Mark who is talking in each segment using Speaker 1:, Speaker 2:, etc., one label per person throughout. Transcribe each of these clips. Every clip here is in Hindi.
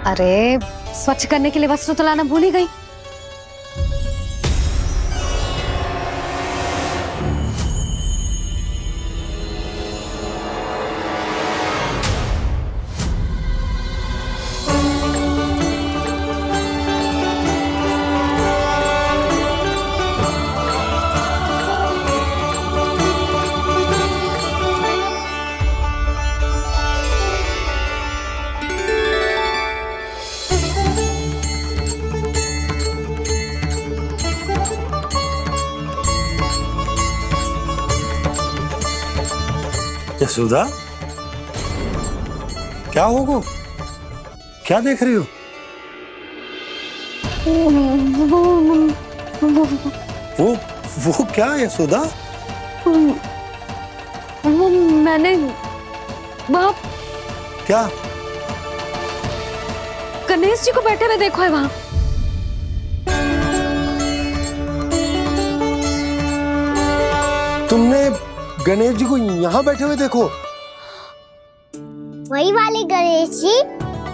Speaker 1: अरे स्वच्छ करने के लिए वस्त्र तो लाना भूल ही गई।
Speaker 2: यशोदा, क्या होगा? क्या देख रही हो? वो क्या यशोदा?
Speaker 1: वो मैंने बाप
Speaker 2: क्या?
Speaker 1: गणेश जी को बैठे हुए देखो है वहां।
Speaker 2: तुमने गणेश जी को यहाँ बैठे हुए देखो?
Speaker 3: वही वाले गणेश जी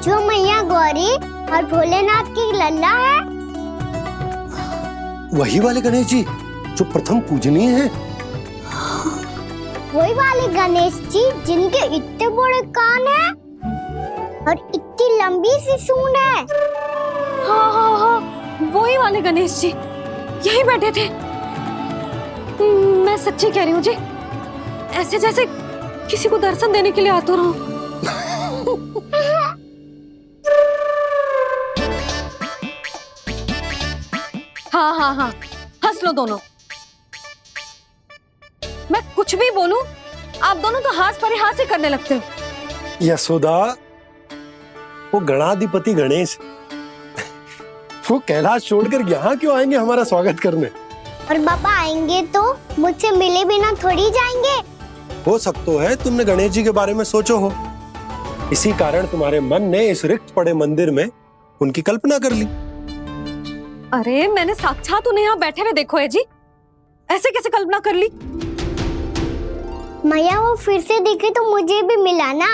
Speaker 3: जो मैया गौरी और भोलेनाथ की लल्ला है।
Speaker 2: वही वाले गणेश जी जो प्रथम पूजनीय है।
Speaker 3: वही वाले गणेश जी जिनके इतने बड़े कान हैं और इतनी लंबी सी सूंड है।
Speaker 1: हाँ हाँ हाँ, वही वाले गणेश जी यही बैठे थे। मैं सच्ची कह रही हूँ जी, ऐसे जैसे किसी को दर्शन देने के लिए आतुर हूँ। हाँ हाँ हाँ, हंस लो दोनों। मैं कुछ भी बोलूं, आप दोनों तो हाथ परिहास ही करने लगते हो।
Speaker 2: यशोदा, वो गणाधिपति गणेश वो कैलाश छोड़कर यहाँ क्यों आएंगे हमारा स्वागत करने?
Speaker 3: और पापा आएंगे तो मुझसे मिले बिना थोड़ी जाएंगे।
Speaker 2: हो सकता है तुमने गणेश जी के बारे में सोचो हो, इसी कारण तुम्हारे मन ने इस रिक्त पड़े मंदिर में उनकी कल्पना कर ली।
Speaker 1: अरे मैंने साक्षात उन्हें यहाँ बैठे हुए देखो है जी, ऐसे कैसे कल्पना कर ली?
Speaker 3: मैया वो फिर से दिखे तो मुझे भी मिला ना।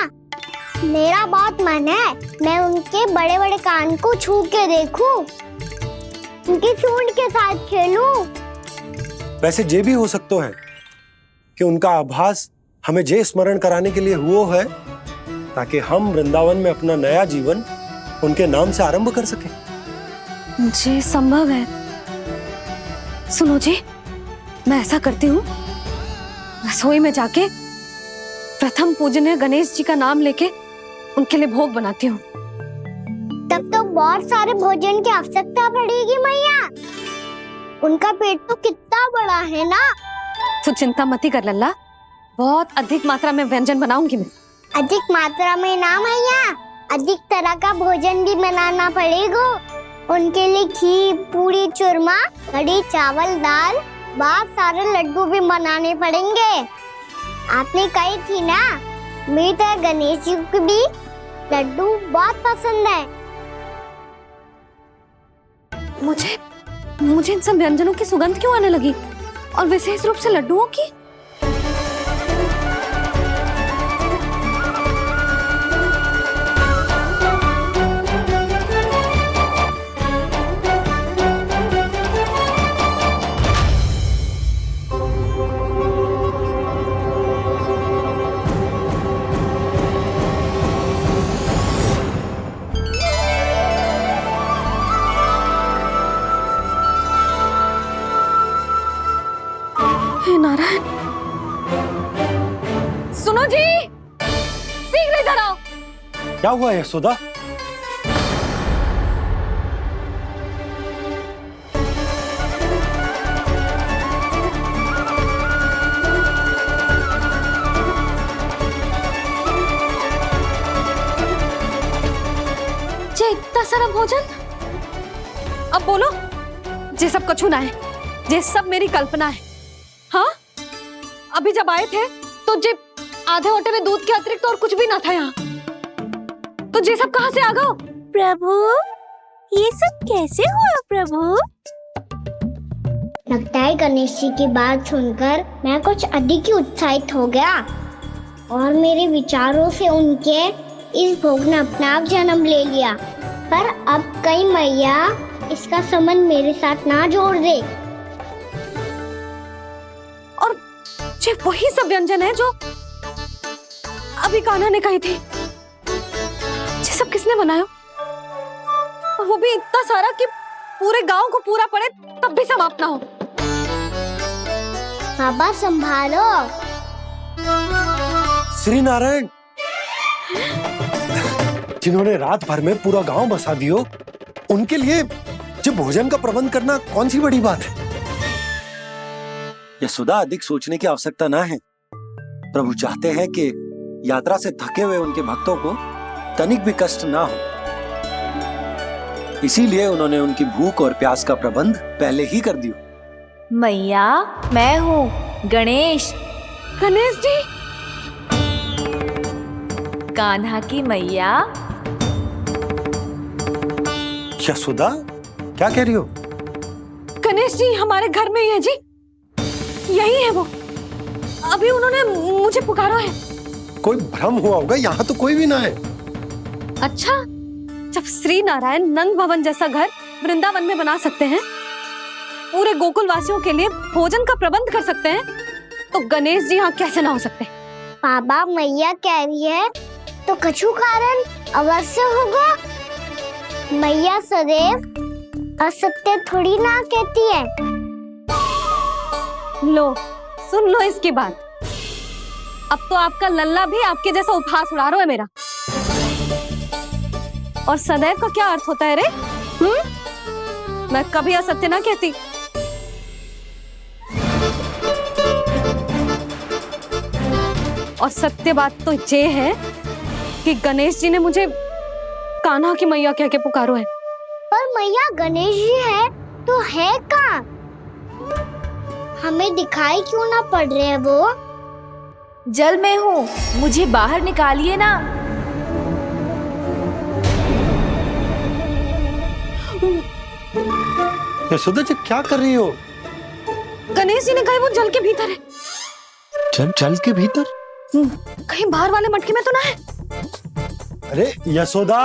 Speaker 3: मेरा बहुत मन है मैं उनके बड़े बड़े कान को छू के देखूं, उनकी सूंड के साथ खेलूं।
Speaker 2: वैसे ये भी हो सकता है कि उनका आभास हमें जे स्मरण कराने के लिए हुआ है ताकि हम वृंदावन में अपना नया जीवन उनके नाम से आरंभ कर सकें।
Speaker 1: जी संभव है। सुनो जी, मैं ऐसा करती हूँ, रसोई में जाके प्रथम पूजनीय गणेश जी का नाम लेके उनके लिए भोग बनाती हूँ।
Speaker 3: तब तो बहुत सारे भोजन की आवश्यकता पड़ेगी मैया। उनका पेट तो कितना बड़ा है ना।
Speaker 1: तो चिंता मत ही कर लल्ला, बहुत अधिक मात्रा में व्यंजन बनाऊंगी मैं।
Speaker 3: अधिक मात्रा में ना मैया, अधिक तरह का भोजन भी बनाना पड़ेगा। उनके लिए खीर, पूरी, चूरमा, कढ़ी, चावल, दाल, बहुत सारे लड्डू भी बनाने पड़ेंगे। आपने कही थी ना, मेरी तरह गणेश जी को भी लड्डू बहुत पसंद है।
Speaker 1: मुझे इन सब व्यंजनों की सुगंध क्यों आने लगी, और विशेष रूप से लड्डुओं की? नारायण, सुनो जी, शीघ्र इधर आओ।
Speaker 2: क्या हुआ यशोदा?
Speaker 1: जे इतना सारा भोजन, अब बोलो, जे सब कछु ना है, जे सब मेरी कल्पना है। हाँ, अभी जब आए थे तो जे आधे ओटे में दूध के अतिरिक्त और कुछ भी ना था यहाँ, तो ये सब कहाँ से आ गए?
Speaker 3: प्रभु, ये सब कैसे हुआ प्रभु? लगता है गणेश जी की बात सुनकर मैं कुछ अधिक ही उत्साहित हो गया और मेरे विचारों से उनके इस भोग ने अपना आप जन्म ले लिया। पर अब कहीं मैया इसका संबंध मेरे साथ ना जोड़ दे।
Speaker 1: और ये वही सब व्यंजन है जो अभी कान्हा ने कही थी। ये सब किसने बनाया? और वो भी इतना सारा कि पूरे गांव को पूरा पड़े तब भी समाप्त ना हो।
Speaker 3: बाबा संभालो।
Speaker 2: श्री नारायण, जिन्होंने रात भर में पूरा गांव बसा दियो, उनके लिए जो भोजन का प्रबंध करना कौन सी बड़ी बात है। यशोदा, अधिक सोचने की आवश्यकता ना है। प्रभु चाहते हैं कि यात्रा से थके हुए उनके भक्तों को तनिक भी कष्ट ना हो, इसीलिए उन्होंने उनकी भूख और प्यास का प्रबंध पहले ही कर दिया।
Speaker 4: मैया, मैं हूँ गणेश।
Speaker 1: गणेश जी,
Speaker 4: कान्हा की मैया।
Speaker 2: यशोदा, क्या कह रही हो?
Speaker 1: गणेश जी हमारे घर में ही है जी, यही है वो। अभी उन्होंने मुझे पुकारा है।
Speaker 2: कोई भ्रम हुआ होगा, यहाँ तो कोई भी ना है।
Speaker 1: अच्छा, जब श्री नारायण नंद भवन जैसा घर वृंदावन में बना सकते हैं, पूरे गोकुल वासियों के लिए भोजन का प्रबंध कर सकते हैं, तो गणेश जी यहाँ कैसे ना हो सकते?
Speaker 3: बाबा मैया कह रही है तो कछु कारण अवश्य होगा। मैया सदैव असत्य थोड़ी ना कहती है।
Speaker 1: लो, सुन लो इसकी बात। अब तो आपका लल्ला भी आपके जैसा उपहास उड़ा रहा है मेरा। और सदैव का क्या अर्थ होता है रे? मैं कभी असत्य ना कहती। और सत्य बात तो ये है कि गणेश जी ने मुझे कान्हा की मैया कह के पुकारो है।
Speaker 3: पर मैया गणेश जी है तो है कहाँ? हमें दिखाई क्यों ना पड़ रहे हैं वो?
Speaker 4: जल में हूँ, मुझे बाहर निकालिए ना।
Speaker 2: यशोदा जी, क्या कर रही हो?
Speaker 1: गणेश जी ने कहा वो जल के भीतर है।
Speaker 2: जल के भीतर?
Speaker 1: कहीं बाहर वाले मटके में तो ना है?
Speaker 2: अरे यशोदा!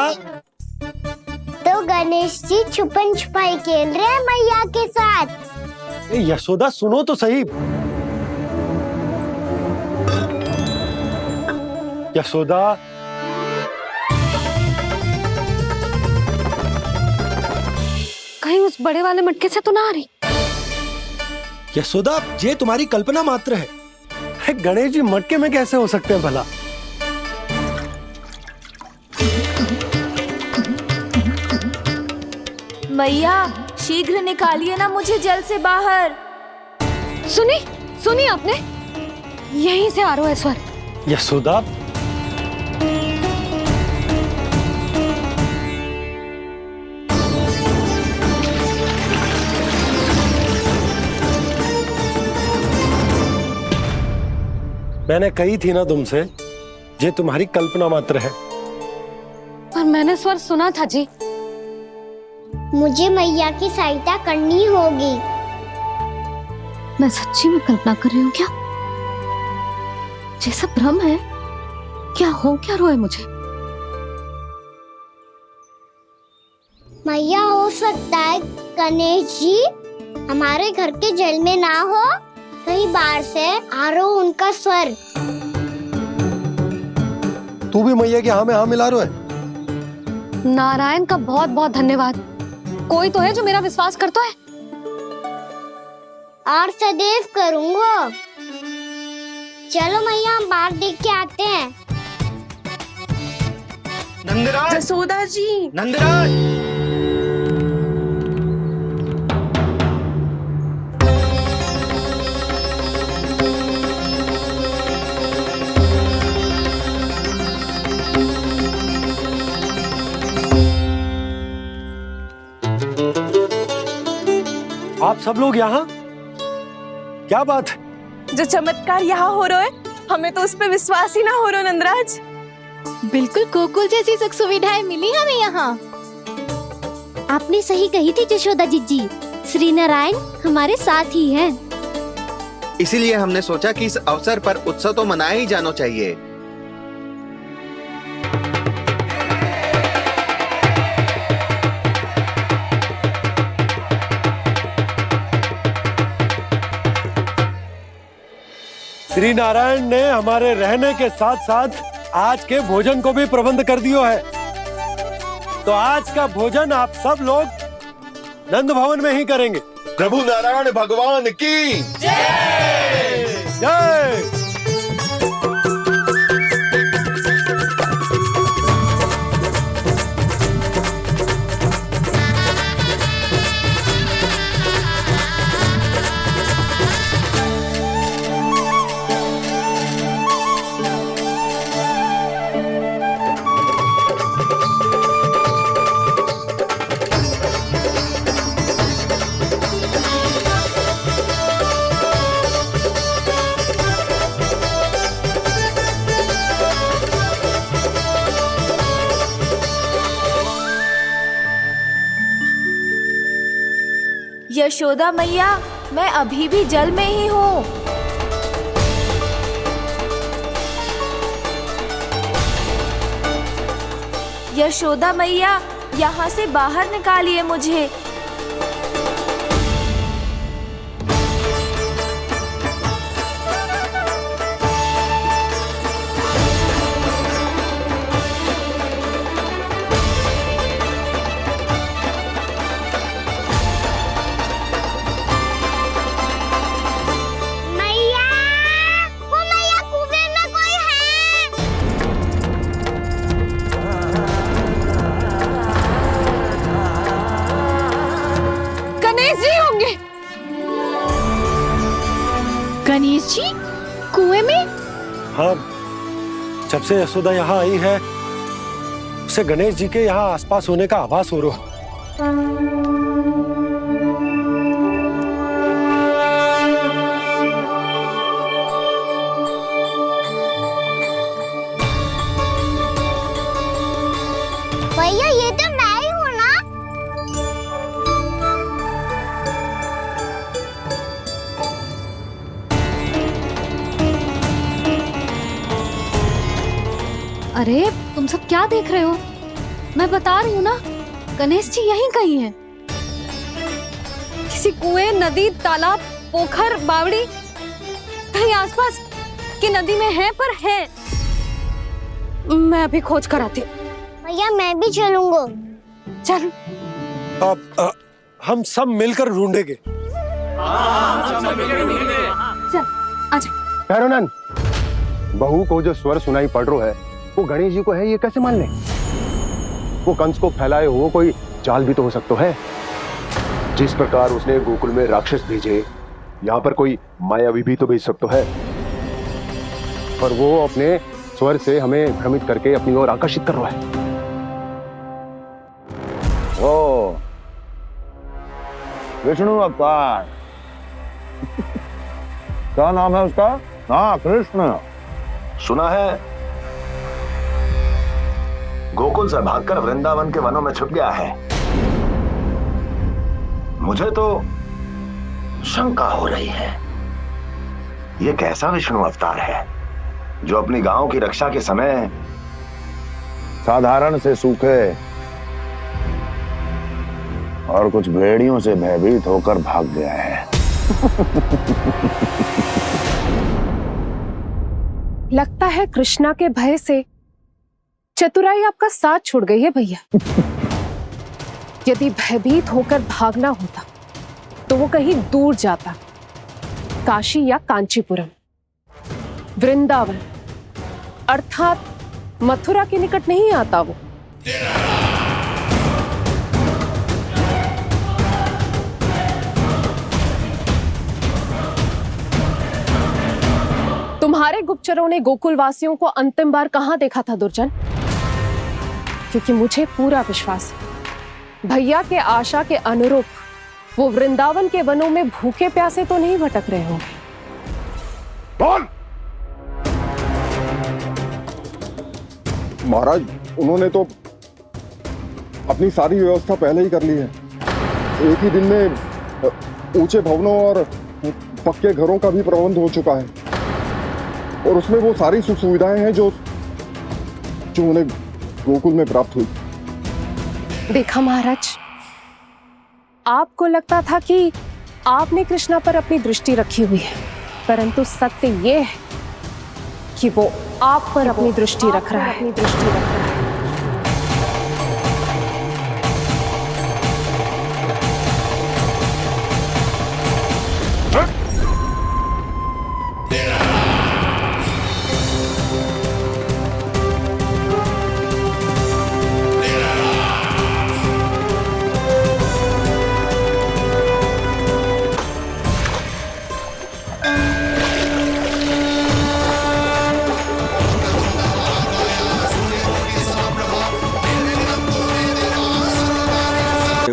Speaker 3: तो गणेश जी छुपन छुपाई खेल रहे हैं मैया के साथ।
Speaker 2: यशोदा, सुनो तो सही। यशोदा,
Speaker 1: कहीं उस बड़े वाले मटके से तो ना आ रही?
Speaker 2: यशोदा, ये तुम्हारी कल्पना मात्र है। गणेश जी मटके में कैसे हो सकते हैं भला?
Speaker 4: मैया, शीघ्र निकालिए ना मुझे जल से बाहर।
Speaker 1: सुनी आपने? यहीं से आ रहा है स्वर।
Speaker 2: यशोदा, मैंने कही थी ना तुमसे, ये तुम्हारी कल्पना मात्र है।
Speaker 1: पर मैंने स्वर सुना था जी।
Speaker 3: मुझे मैया की सहायता करनी होगी।
Speaker 1: मैं सच्ची में कल्पना कर रही हूँ क्या? ये सब भ्रम है क्या? हो क्या रहा है मुझे?
Speaker 3: मैया, हो सकता है गणेश जी हमारे घर के जल में ना हो, कहीं बाहर से आ रहा हो उनका स्वर।
Speaker 2: तू भी मैया के हाँ में हाँ मिला रहा है।
Speaker 1: नारायण का बहुत बहुत धन्यवाद। कोई तो है जो मेरा विश्वास करता है।
Speaker 3: और सदैव करूंगा। चलो मैया, हम बाहर देख के आते हैं।
Speaker 5: नंदराज!
Speaker 4: जसोदा जी!
Speaker 5: नंदराज!
Speaker 2: आप सब लोग यहाँ? क्या बात है?
Speaker 6: जो चमत्कार यहाँ हो रहा है, हमें तो उस पे विश्वास ही ना हो रहा नंदराज।
Speaker 7: बिल्कुल गोकुल जैसी सुख सुविधाएं मिली हमें यहाँ।
Speaker 3: आपने सही कही थी यशोदा जीजी, श्री नारायण हमारे साथ ही हैं।
Speaker 5: इसीलिए हमने सोचा कि इस अवसर पर उत्सव तो मनाया ही जाना चाहिए।
Speaker 2: श्री नारायण ने हमारे रहने के साथ साथ आज के भोजन को भी प्रबंध कर दियो है। तो आज का भोजन आप सब लोग नंद भवन में ही करेंगे।
Speaker 8: प्रभु नारायण भगवान की
Speaker 2: जय जय।
Speaker 4: यशोदा मैया, मैं अभी भी जल में ही हूँ। यशोदा मैया, यहाँ से बाहर निकालिए मुझे।
Speaker 7: गणेश जी कुएं में?
Speaker 2: हाँ, जब से यशोदा यहाँ आई है उसे गणेश जी के यहाँ आसपास होने का आभास हो रहा है।
Speaker 3: भैया ये तो मैं ही हूँ ना।
Speaker 1: अरे तुम सब क्या देख रहे हो? मैं बता रही हूँ ना, गणेश जी यहीं कहीं हैं। किसी कुएं, नदी, तालाब, पोखर, बावड़ी कहीं आसपास की नदी में है, पर है। मैं अभी खोज कर आती हूँ।
Speaker 3: भैया मैं भी चलूंगा।
Speaker 1: चल।
Speaker 2: अब हम सब मिलकर ढूंढेंगे।
Speaker 1: चल आजा।
Speaker 9: भैरवनंद, बहू को जो स्वर सुनाई पड़ रहा है वो गणेश जी को है, ये कैसे मान ले? वो कंस को फैलाए हुए कोई जाल भी तो हो सकता है। जिस प्रकार उसने गोकुल में राक्षस भेजे, यहाँ पर कोई मायावी भी तो भेज सकता है। और वो अपने स्वर से हमें भ्रमित करके अपनी ओर आकर्षित कर रहा है।
Speaker 8: ओ विष्णु अवतार। क्या नाम है उसका? हाँ, कृष्ण।
Speaker 10: सुना है गोकुल से भागकर वृंदावन के वनों में छुप गया है। मुझे तो शंका हो रही है, ये कैसा विष्णु अवतार है जो अपनी गांव की रक्षा के समय
Speaker 8: साधारण से सूखे और कुछ भेड़ियों से भयभीत होकर भाग गया है।
Speaker 6: लगता है कृष्णा के भय से चतुराई आपका साथ छोड़ गई है भैया। यदि भयभीत होकर भागना होता तो वो कहीं दूर जाता, काशी या कांचीपुरम, वृंदावन अर्थात मथुरा के निकट नहीं आता वो। तुम्हारे गुप्तचरों ने गोकुल वासियों को अंतिम बार कहां देखा था दुर्जन? क्योंकि मुझे पूरा विश्वास है भैया के आशा के अनुरूप वो वृंदावन के वनों में भूखे प्यासे तो नहीं भटक रहे होंगे।
Speaker 9: बोल!
Speaker 11: महाराज, उन्होंने तो अपनी सारी व्यवस्था पहले ही कर ली है। एक ही दिन में ऊंचे भवनों और पक्के घरों का भी प्रबंध हो चुका है, और उसमें वो सारी सुख सुविधाएं हैं जो उन्हें गोकुल में प्राप्त हुई।
Speaker 6: देखा महाराज, आपको लगता था कि आपने कृष्णा पर अपनी दृष्टि रखी हुई है, परंतु सत्य ये है कि वो आप पर अपनी दृष्टि रख रहा है।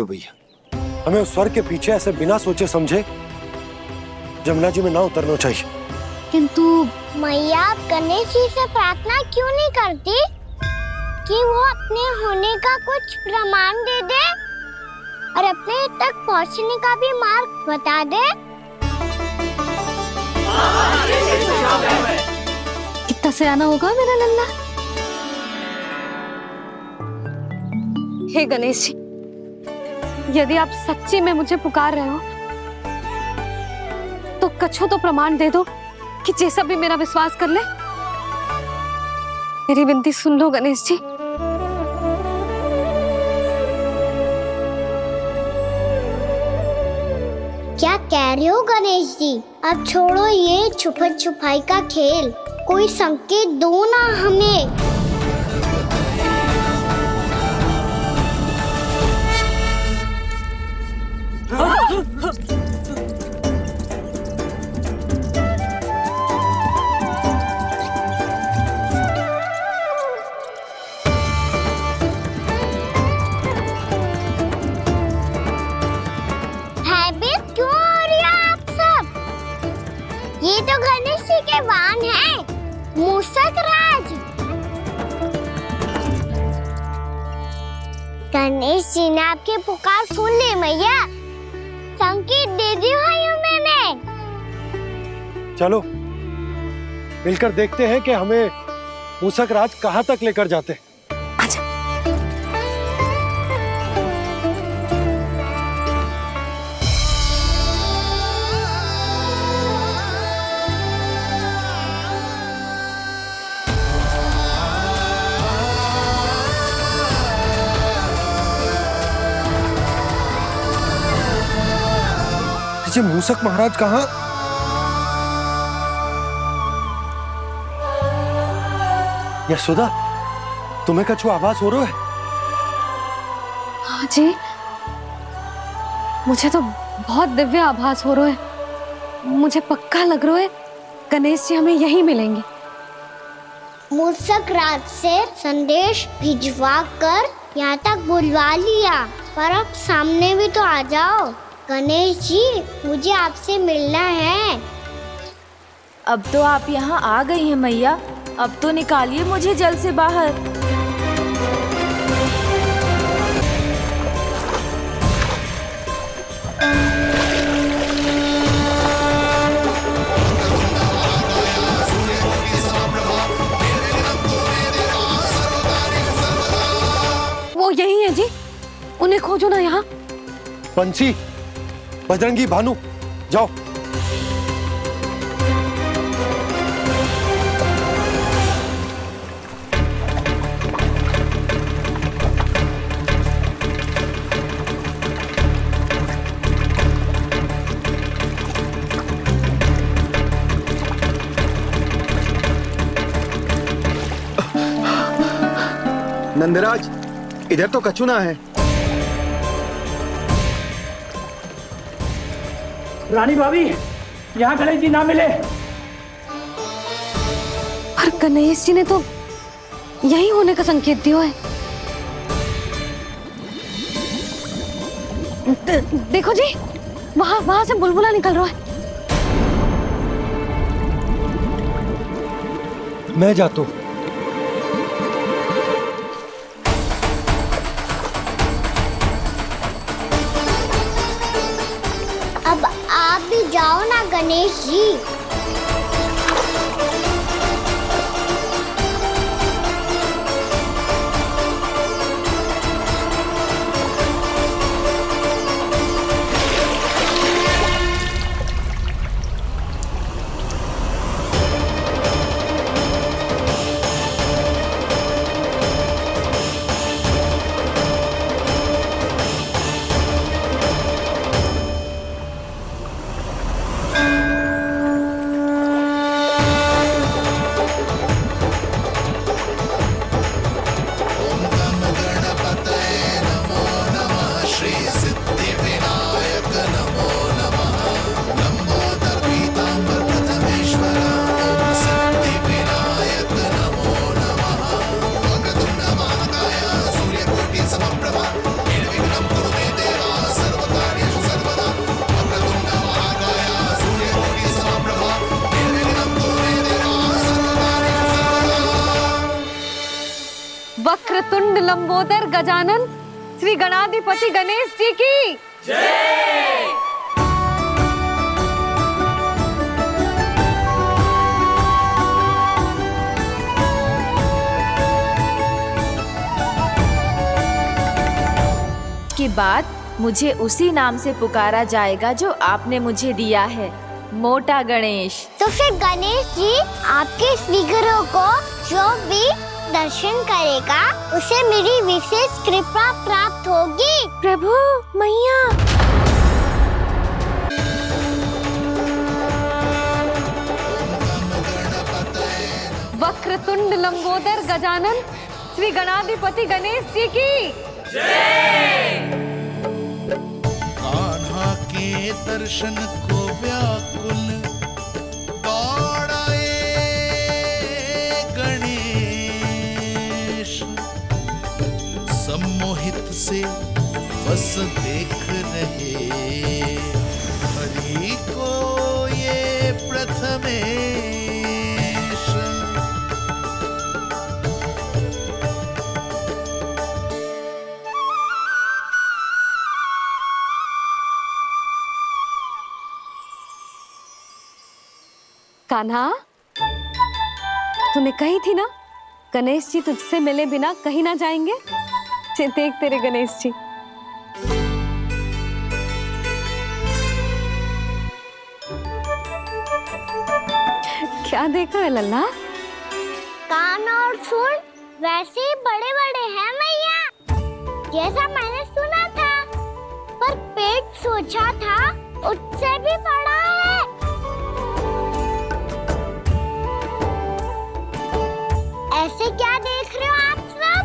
Speaker 2: भैया, हमें उस स्वर के पीछे ऐसे बिना सोचे समझे जमुना जी में ना उतरना चाहिए।
Speaker 3: किंतु मैया, आप गणेश जी से प्रार्थना क्यों नहीं करती कि वो अपने होने का कुछ प्रमाण दे दे और अपने तक पहुंचने का भी मार्ग बता दे?
Speaker 1: कितना सयाना होगा मेरा लल्ला। हे गणेश जी, यदि आप सच्ची में मुझे पुकार रहे हो तो कछु तो प्रमाण दे दो कि जैसा भी मेरा विश्वास कर ले। मेरी विनती सुन लो गणेश जी।
Speaker 3: क्या कह रहे हो गणेश जी? अब छोड़ो ये छुपन छुपाई का खेल, कोई संकेत दो ना हमें। भयभीत क्यों हो रही हो आप सब? ये तो गणेश जी के वाहन हैं, मूषक राज। गणेश जी ने आपकी पुकार सुन ली मैया, संकेत दे दी भाइयों मैंने।
Speaker 2: चलो मिलकर देखते हैं कि हमें मूषक राज कहाँ तक लेकर जाते हैं। जी मूषक महाराज कहाँ? यशोदा, तुम्हें कछु आभास हो रहा है?
Speaker 1: हाँ जी, मुझे तो बहुत दिव्य आभास हो रहा है। मुझे पक्का लग रहा है गणेश जी हमें यहीं मिलेंगे।
Speaker 3: मूषक राज से संदेश भिजवा कर यहाँ तक बुलवा लिया, पर अब सामने भी तो आ जाओ। गणेश जी, मुझे आपसे मिलना है।
Speaker 4: अब तो आप यहाँ आ गई हैं मैया, अब तो निकालिए मुझे जल से बाहर।
Speaker 1: वो यही है जी, उन्हें खोजो ना यहाँ।
Speaker 2: पंछी, बजरंगी, भानु, जाओ।
Speaker 5: नंदराज, इधर तो कछुना है।
Speaker 12: रानी भाभी, यहाँ गणेश जी ना मिले।
Speaker 1: और गणेश जी ने तो यही होने का संकेत दिया है। देखो जी, वहां से बुलबुला निकल रहा है।
Speaker 2: मैं जाता हूँ।
Speaker 3: अब आप भी जाओ ना गणेश जी।
Speaker 1: लंबोदर गजानन श्री गणाधिपति गणेश जी की जय।
Speaker 4: के बाद मुझे उसी नाम से पुकारा जाएगा जो आपने मुझे दिया है, मोटा गणेश।
Speaker 3: तो फिर गणेश जी आपके इस विग्रह को जो भी दर्शन करेगा उसे मेरी विशेष कृपा प्राप्त होगी।
Speaker 7: प्रभु मैया।
Speaker 1: वक्रतुंड लंबोदर गजानन श्री गणाधिपति गणेश जी की जय।
Speaker 13: कान्हा के दर्शन को व्याकुल दौड़ाए गणेश, सम्मोहित से बस देख रहे हरि को ये प्रथमेश।
Speaker 1: कान्हा, तूने कही थी ना गणेश जी तुझसे मिले बिना कहीं ना जाएंगे। देख तेरे गणेश जी। क्या देखा है लल्ला?
Speaker 3: कान और सुन वैसे ही बड़े बड़े हैं मैया, जैसा मैंने सुना था, पर पेट सोचा था उससे भी बड़ा है। ऐसे क्या देख रहे हो आप सब?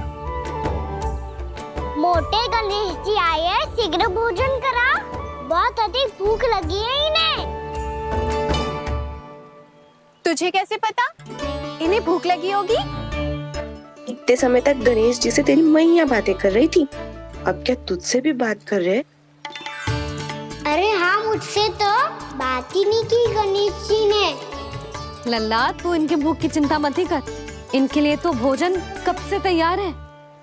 Speaker 3: मोटे गणेश जी आए हैं, शीघ्र भोजन करा, बहुत अधिक भूख लगी है इन्हें।
Speaker 7: तुझे कैसे पता इन्हें भूख लगी होगी?
Speaker 14: इतने समय तक गणेश जी से तेरी मैया बातें कर रही थी, अब क्या तुझसे भी बात कर रहे?
Speaker 3: अरे हाँ, मुझसे तो बात ही नहीं की गणेश जी ने।
Speaker 1: लल्ला, तू इनके भूख की चिंता मत ही कर, इनके लिए तो भोजन कब से तैयार है।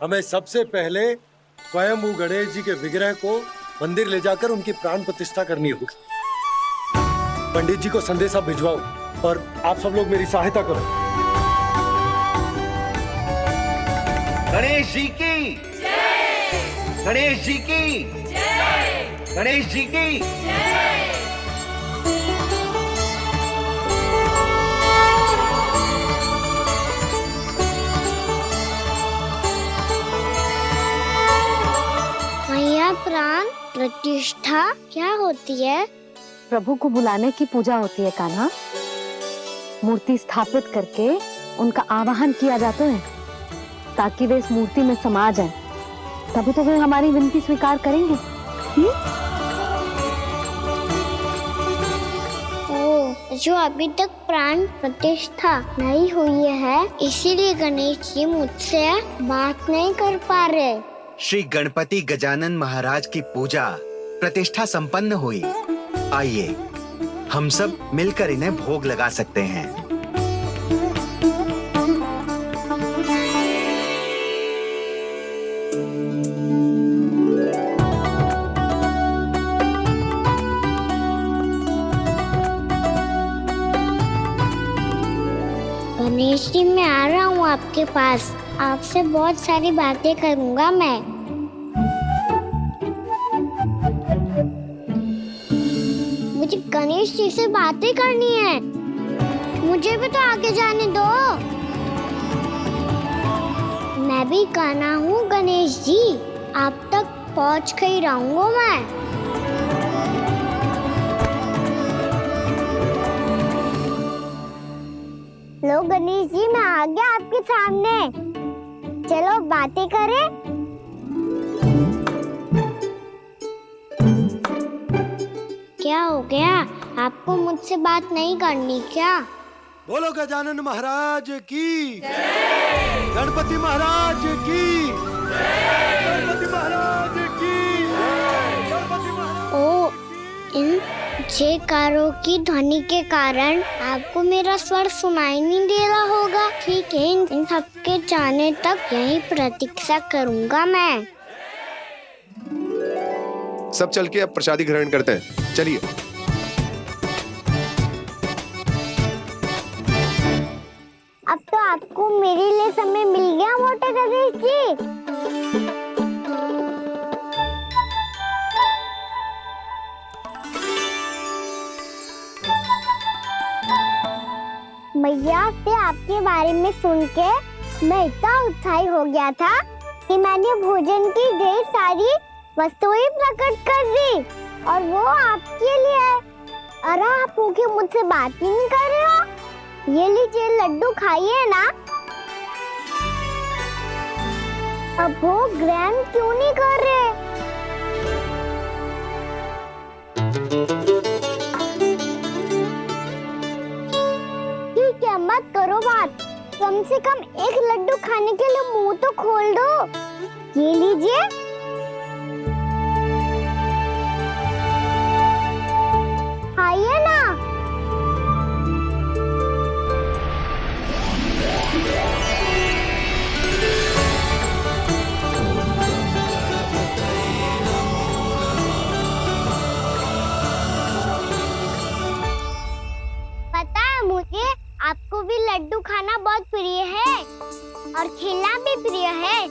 Speaker 2: हमें सबसे पहले स्वयं गणेश जी के विग्रह को मंदिर ले जाकर उनकी प्राण प्रतिष्ठा करनी होगी। पंडित जी को संदेशा भिजवाओ और आप सब लोग मेरी सहायता करो।
Speaker 5: गणेश जी की जय। गणेश जी की जय। गणेश जी की जय।
Speaker 3: मैया, प्राण प्रतिष्ठा क्या होती है?
Speaker 1: प्रभु को बुलाने की पूजा होती है कान्हा। मूर्ति स्थापित करके उनका आवाहन किया जाता है ताकि वे इस मूर्ति में समा जाएं। तभी तो वे हमारी विनती स्वीकार करेंगे।
Speaker 3: ओ, जो अभी तक प्राण प्रतिष्ठा नहीं हुई है, इसीलिए गणेश जी मुझसे बात नहीं कर पा रहे।
Speaker 5: श्री गणपति गजानन महाराज की पूजा प्रतिष्ठा संपन्न हुई। आइए हम सब मिलकर इन्हें भोग लगा सकते हैं।
Speaker 3: गणेश जी, मैं आ रहा हूँ आपके पास, आपसे बहुत सारी बातें करूँगा मैं। मुझे गणेश जी से बातें करनी है, मुझे भी तो आगे जाने दो। मैं भी कान्हा हूँ गणेश जी, आप तक पहुँच कर ही रहूंगा मैं। लो गणेश जी, मैं आ गया आपके सामने, चलो बातें करें। क्या हो गया, आपको मुझसे बात नहीं करनी क्या?
Speaker 2: बोलो गजानन महाराज की जय। गणपति महाराज की जय। गणपति महाराज की जय। गणपति महाराज।
Speaker 3: ओ, इन जयकारों की ध्वनि के कारण आपको मेरा स्वर सुनाई नहीं दे रहा होगा। ठीक है, इन सबके जाने तक यही प्रतीक्षा करूंगा मैं।
Speaker 9: सब चल के अब प्रसादी ग्रहण करते हैं, चलिए।
Speaker 3: अब तो आपको मेरे लिए समय मिल गया मोटे गणेश जी। भैया से आपके बारे में सुन के मैं इतना उत्साही हो गया था कि मैंने भोजन की ढेर सारी वस्तुएं प्रकट कर दी, और वो आपके लिए। अरे आप भूखे मुझसे बात ही नहीं कर रहे हो। ये लीजिए लड्डू खाइए ना। अब वो ग्रहण क्यों नहीं कर रहे? ठीक है, मत करो बात। कम से कम एक लड्डू खाने के लिए मुंह तो खोल दो। ये लीजिए। खाइए ना। पता है मुझे, आपको भी लड्डू खाना बहुत प्रिय है और खेलना भी प्रिय है।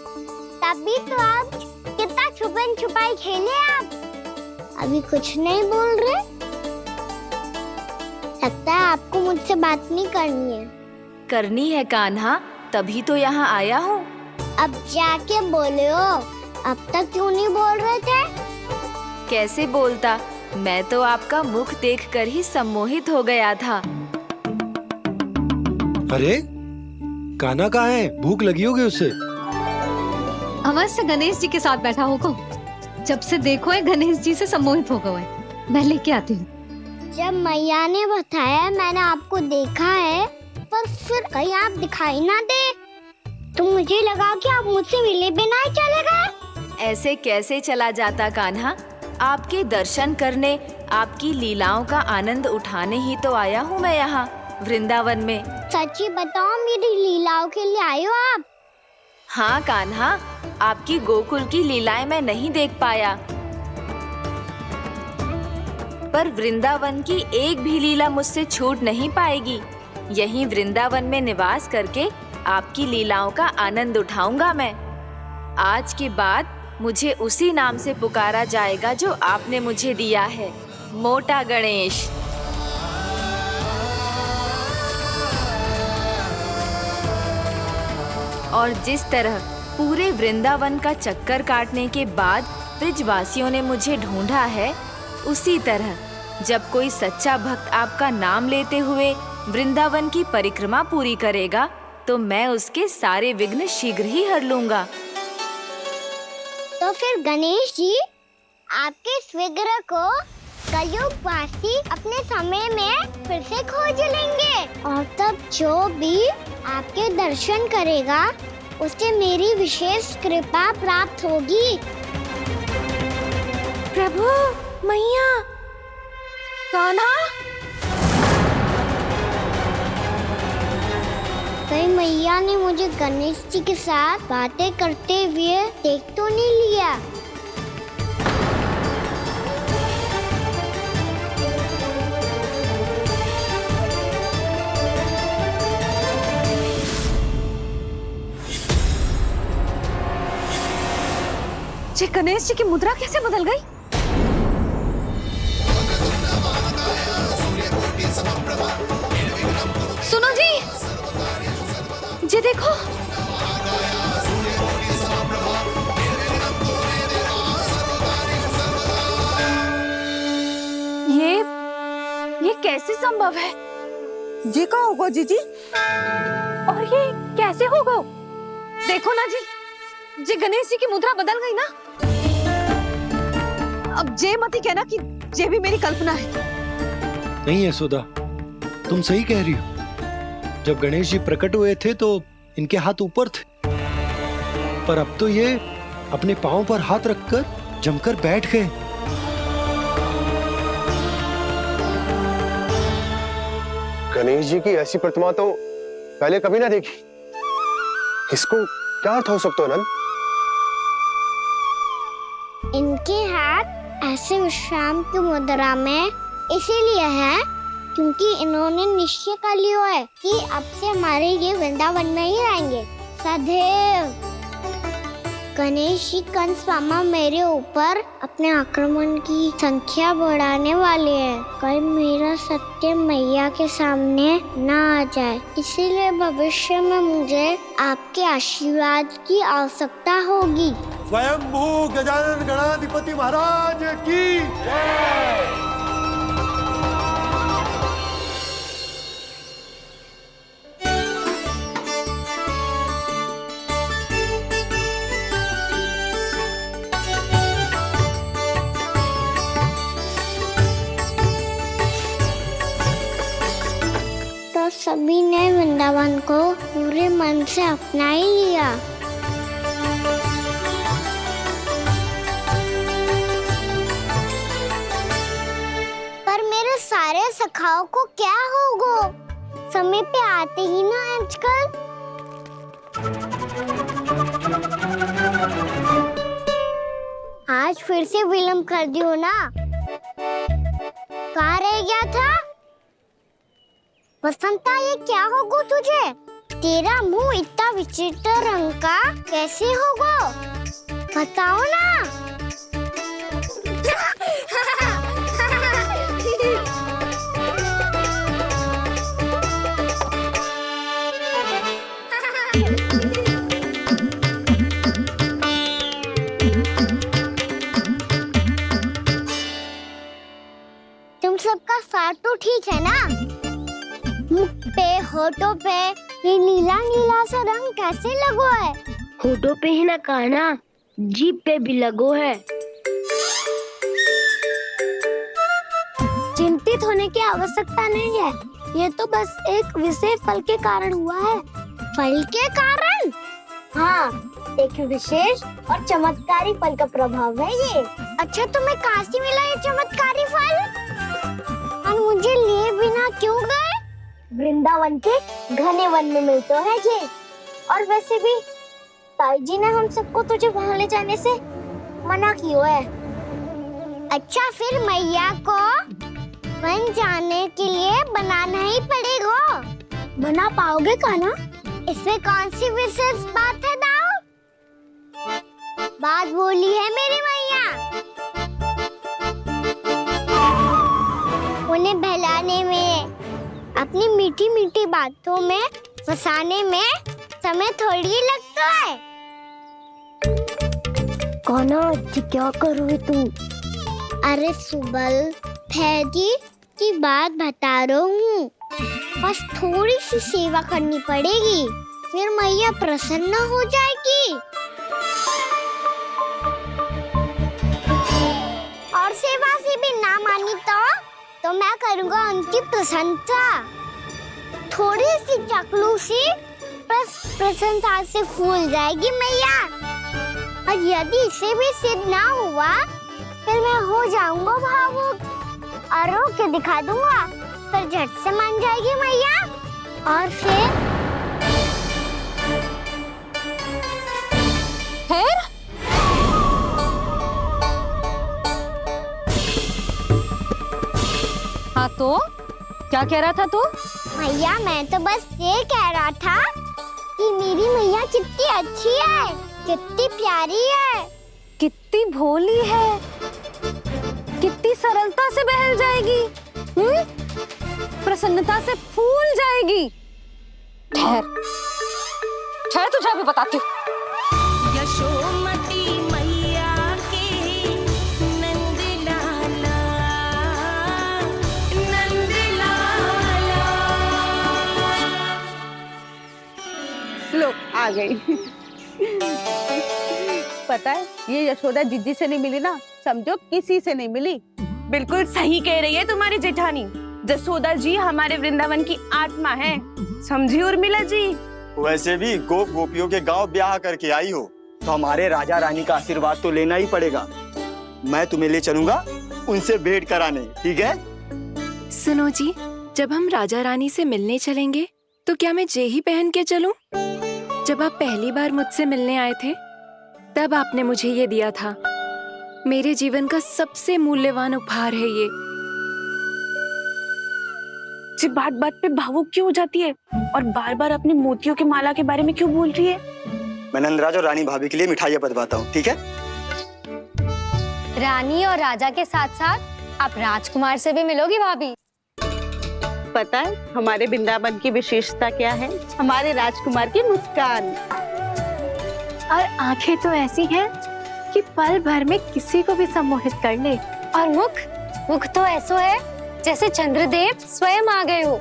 Speaker 3: तभी तो आप कितना छुपन छुपाई खेले। आप अभी कुछ नहीं बोल रहे। लगता है आपको मुझसे बात नहीं करनी है।
Speaker 4: करनी है कान्हा, तभी तो यहाँ आया हूँ।
Speaker 3: अब जाके बोले हो। अब तक क्यों नहीं बोल रहे थे?
Speaker 4: कैसे बोलता, मैं तो आपका मुख देखकर ही सम्मोहित हो गया था।
Speaker 2: अरे कान्हा कहाँ है? भूख लगी होगी उसे।
Speaker 1: अवश्य गणेश जी के साथ बैठा होगा। जब से देखो है गणेश जी से सम्मोहित हो गए। मैं लेके आती हूँ।
Speaker 3: जब मैया ने बताया मैंने आपको देखा है, पर फिर कहीं आप दिखाई ना दे, तो मुझे लगा कि आप मुझसे मिले बिना ही चले गए।
Speaker 4: ऐसे कैसे चला जाता कान्हा? आपके दर्शन करने, आपकी लीलाओं का आनंद उठाने ही तो आया हूँ मैं यहाँ वृंदावन में।
Speaker 3: सच्ची बताओ, मेरी लीलाओं के लिए आए हो आप?
Speaker 4: हाँ कान्हा, आपकी गोकुल की लीलाएं मैं नहीं देख पाया, पर वृंदावन की एक भी लीला मुझसे छूट नहीं पाएगी। यहीं वृंदावन में निवास करके आपकी लीलाओं का आनंद उठाऊंगा मैं। आज के बाद मुझे उसी नाम से पुकारा जाएगा जो आपने मुझे दिया है, मोटा गणेश। और जिस तरह पूरे वृंदावन का चक्कर काटने के बाद ब्रिजवासियों ने मुझे ढूंढा है, उसी तरह जब कोई सच्चा भक्त आपका नाम लेते हुए वृंदावन की परिक्रमा पूरी करेगा, तो मैं उसके सारे विघ्न शीघ्र ही हर लूंगा।
Speaker 3: तो फिर गणेश जी, आपके इस विग्रह को कलयुग वासी अपने समय में फिर से खोज लेंगे, और तब जो भी आपके दर्शन करेगा उसे मेरी विशेष कृपा प्राप्त होगी।
Speaker 4: प्रभु, मैया, कान्हा।
Speaker 3: कहीं मैया ने मुझे गणेश जी के साथ बातें करते हुए देख तो नहीं लिया?
Speaker 1: जी गणेश जी की मुद्रा कैसे बदल गई? सुनो जी, जी देखो।
Speaker 4: ये कैसे संभव है?
Speaker 1: जी का होगा जीजी? और ये कैसे होगा? देखो ना जी, जी गणेश जी की मुद्रा बदल गई ना। अब जे मत ही कहना कि ये भी मेरी कल्पना है।
Speaker 2: नहीं यशोदा, तुम सही कह रही हो। जब गणेश जी प्रकट हुए थे तो इनके हाथ ऊपर थे, पर अब तो ये अपने पांव पर हाथ रखकर जमकर बैठ गए।
Speaker 9: गणेश जी की ऐसी प्रतिमा तो पहले कभी ना देखी। इसको क्या अर्थ हो सकता है नंद?
Speaker 3: इनके हाथ ऐसे विश्राम की मुद्रा में इसीलिए है क्योंकि इन्होंने निश्चय कर लिया है कि अब से हमारे ये वृंदावन में ही रहेंगे सदैव। गणेश जी कंस मामा मेरे ऊपर अपने आक्रमण की संख्या बढ़ाने वाले हैं। कल मेरा सत्य मैया के सामने ना आ जाए, इसीलिए भविष्य में मुझे आपके आशीर्वाद की आवश्यकता होगी।
Speaker 2: स्वयंभू गजानन गणाधिपति महाराज की जय।
Speaker 3: तो सभी ने वृंदावन को पूरे मन से अपना ही लिया। पर मेरे सारे सखाओं को क्या होगा? समय पे आते ही ना आजकल। आज फिर से विलंब कर दियो ना। कहाँ रह गया था? वसंता, ये क्या होगा तुझे? तेरा मुंह इतना विचित्र रंग का कैसे होगा? बताओ ना। तुम सबका साथ तो ठीक है ना? मुख पे, होठों पे ये नीला नीला सा रंग कैसे लगो है?
Speaker 15: होठों पे ही ना काना, जीभ पे भी लगो है।
Speaker 3: चिंतित होने की आवश्यकता नहीं है, ये तो बस एक विशेष फल के कारण हुआ है। फल के कारण? हाँ, एक विशेष और चमत्कारी फल का प्रभाव है ये। अच्छा, तुम्हें कहाँ से मिला ये चमत्कारी फल? और मुझे लिए बिना क्यों गए? वृंदावन के घने वन में मिलते हैं ये। और वैसे भी ताई जी ने हम सबको तुझे वहाँ ले जाने से मना किया है। अच्छा, फिर मैया को वन जाने के लिए बनाना ही पड़ेगा। बना पाओगे कान्हा? इसमें कौन सी विशेष बात है दाऊ? बात बोली है मेरी मैया। उन्हें बहलाने में, अपनी मीठी मीठी बातों में फंसाने में समय थोड़ी लगता है।
Speaker 15: कान्हा, क्या करोगे तुम?
Speaker 3: अरे सुबल, फैजी की बात बता रहा हूँ। बस थोड़ी सी सेवा करनी पड़ेगी, फिर मैया प्रसन्न हो जाएगी। और सेवा से भी ना मानी तो मैं करूँगा उनकी प्रशंसा। थोड़ी सी चाकलूसी प्रशंसा से फूल जाएगी मैया। और यदि इसे भी सिद्ध ना हुआ, फिर मैं हो जाऊंगा भावुक और रो के दिखा दूंगा, फिर झट से मान जाएगी मैया। और फिर
Speaker 1: हाँ, तो क्या कह रहा था तू?
Speaker 3: मैया, मैं तो बस ये कह रहा था कि मेरी मैया कितनी अच्छी है, कितनी प्यारी है,
Speaker 1: कितनी भोली है, कितनी सरलता से बहल जाएगी, प्रसन्नता से फूल जाएगी। ठहर ठहर, तुझे अभी बताती हूँ।
Speaker 16: यशोमती मैया के नंद लाला, नंद लाला।
Speaker 17: लो, आ गई। पता है, ये यशोदा जीजी से नहीं मिली ना, समझो किसी से नहीं मिली।
Speaker 6: बिल्कुल सही कह रही है तुम्हारी जेठानी। जसोदा जी हमारे वृंदावन की आत्मा है, समझी उर्मिला जी?
Speaker 18: वैसे भी गोप गोपियों के गांव ब्याह करके आई हो, तो हमारे राजा रानी का आशीर्वाद तो लेना ही पड़ेगा। मैं तुम्हें ले चलूंगा उनसे भेंट कराने, ठीक है?
Speaker 7: सुनो जी,
Speaker 19: जब हम राजा रानी से मिलने चलेंगे तो क्या मैं जे ही पहन के चलूं? जब आप पहली बार मुझसे मिलने आए थे तब आपने मुझे ये दिया था। मेरे जीवन का सबसे मूल्यवान उपहार है ये।
Speaker 14: जी बात बात पे भावुक क्यों हो जाती है और बार बार अपनी मोतियों की माला के बारे में क्यों बोल रही है?
Speaker 18: मैं नंदराज और रानी भाभी के लिए मिठाइयाँ बंटवाता हूँ, ठीक है?
Speaker 3: रानी और राजा के साथ साथ आप राजकुमार से भी मिलोगी भाभी।
Speaker 17: पता है हमारे वृंदावन की विशेषता क्या है? हमारे राजकुमार की मुस्कान।
Speaker 7: और आंखें तो ऐसी हैं कि पल भर में किसी को भी सम्मोहित कर ले।
Speaker 3: और मुख तो ऐसा है जैसे चंद्रदेव स्वयं आ गए हो।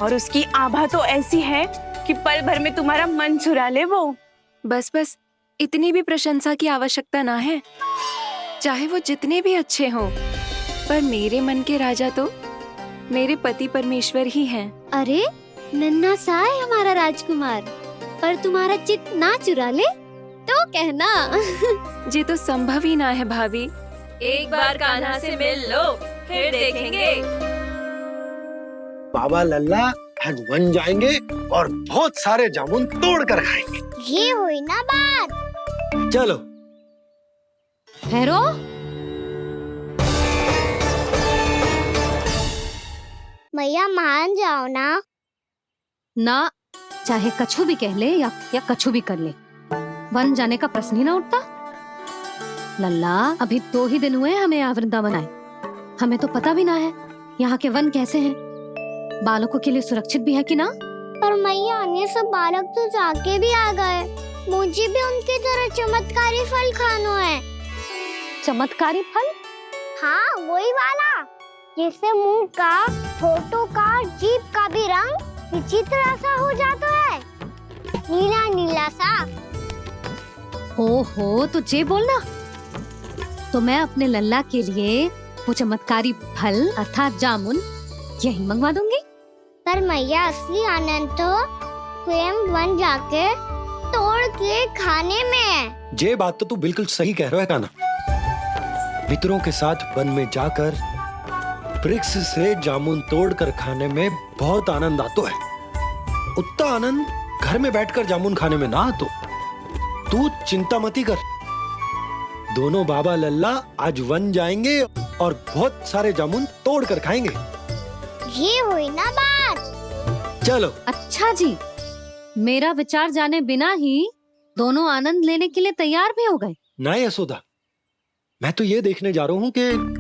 Speaker 14: और उसकी आभा तो ऐसी है कि पल भर में तुम्हारा मन चुरा ले वो।
Speaker 19: बस बस, इतनी भी प्रशंसा की आवश्यकता ना है। चाहे वो जितने भी अच्छे हों, पर मेरे मन के राजा तो मेरे पति परमेश्वर ही हैं।
Speaker 3: अरे नन्हा सा है हमारा राजकुमार, पर तुम्हारा चित्त ना चुरा ले तो कहना।
Speaker 19: ये तो संभव ही ना है भाभी।
Speaker 4: एक बार कान्हा से मिल लो, फिर देखेंगे।
Speaker 2: बाबा लल्ला आज वन जाएंगे और बहुत सारे जामुन तोड़ कर खाएंगे।
Speaker 3: ये हुई ना बात।
Speaker 2: चलो
Speaker 1: ठहरो।
Speaker 3: मैया मान जाओ ना।
Speaker 1: ना, चाहे कछु भी कह ले या कछु भी कर ले, वन जाने का प्रश्न ही ना उठता। लल्ला, अभी 2 ही दिन हुए हमें यहाँ वृंदावन आए। हमें तो पता भी ना है यहाँ के वन कैसे हैं, बालकों के लिए सुरक्षित भी है कि ना।
Speaker 3: पर मैया अन्य सब बालक तो जाके भी आ गए। मुझे भी उनकी तरह चमत्कारी फल खाना है।
Speaker 1: चमत्कारी फल?
Speaker 3: हाँ, वही वाला जिससे मुंह का, होठों का, जीभ का भी रंग विचित्र सा हो जाता है, नीला नीला सा।
Speaker 1: ओहो, तो जे बोलना। तो मैं अपने लल्ला के लिए वो चमत्कारी फल अर्थात जामुन यही मंगवा दूंगी।
Speaker 3: पर मैया असली आनंद तो स्वयं वन जाके तोड़ के खाने में है।
Speaker 2: ये बात तो तू बिल्कुल सही कह रहा है कान्हा। मित्रों के साथ वन में जाकर वृक्ष से जामुन तोड़कर खाने में बहुत आनंद आता है। उतना आनंद घर में बैठकर जामुन खाने में ना आतो। तू चिंता मती कर, दोनों बाबा लल्ला आज वन जाएंगे और बहुत सारे जामुन तोड़कर खाएंगे।
Speaker 3: ये हुई ना बात।
Speaker 2: चलो।
Speaker 1: अच्छा जी, मेरा विचार जाने बिना ही दोनों आनंद लेने के लिए तैयार भी हो गए।
Speaker 2: ना यशोदा, मैं तो ये देखने जा रहा हूँ कि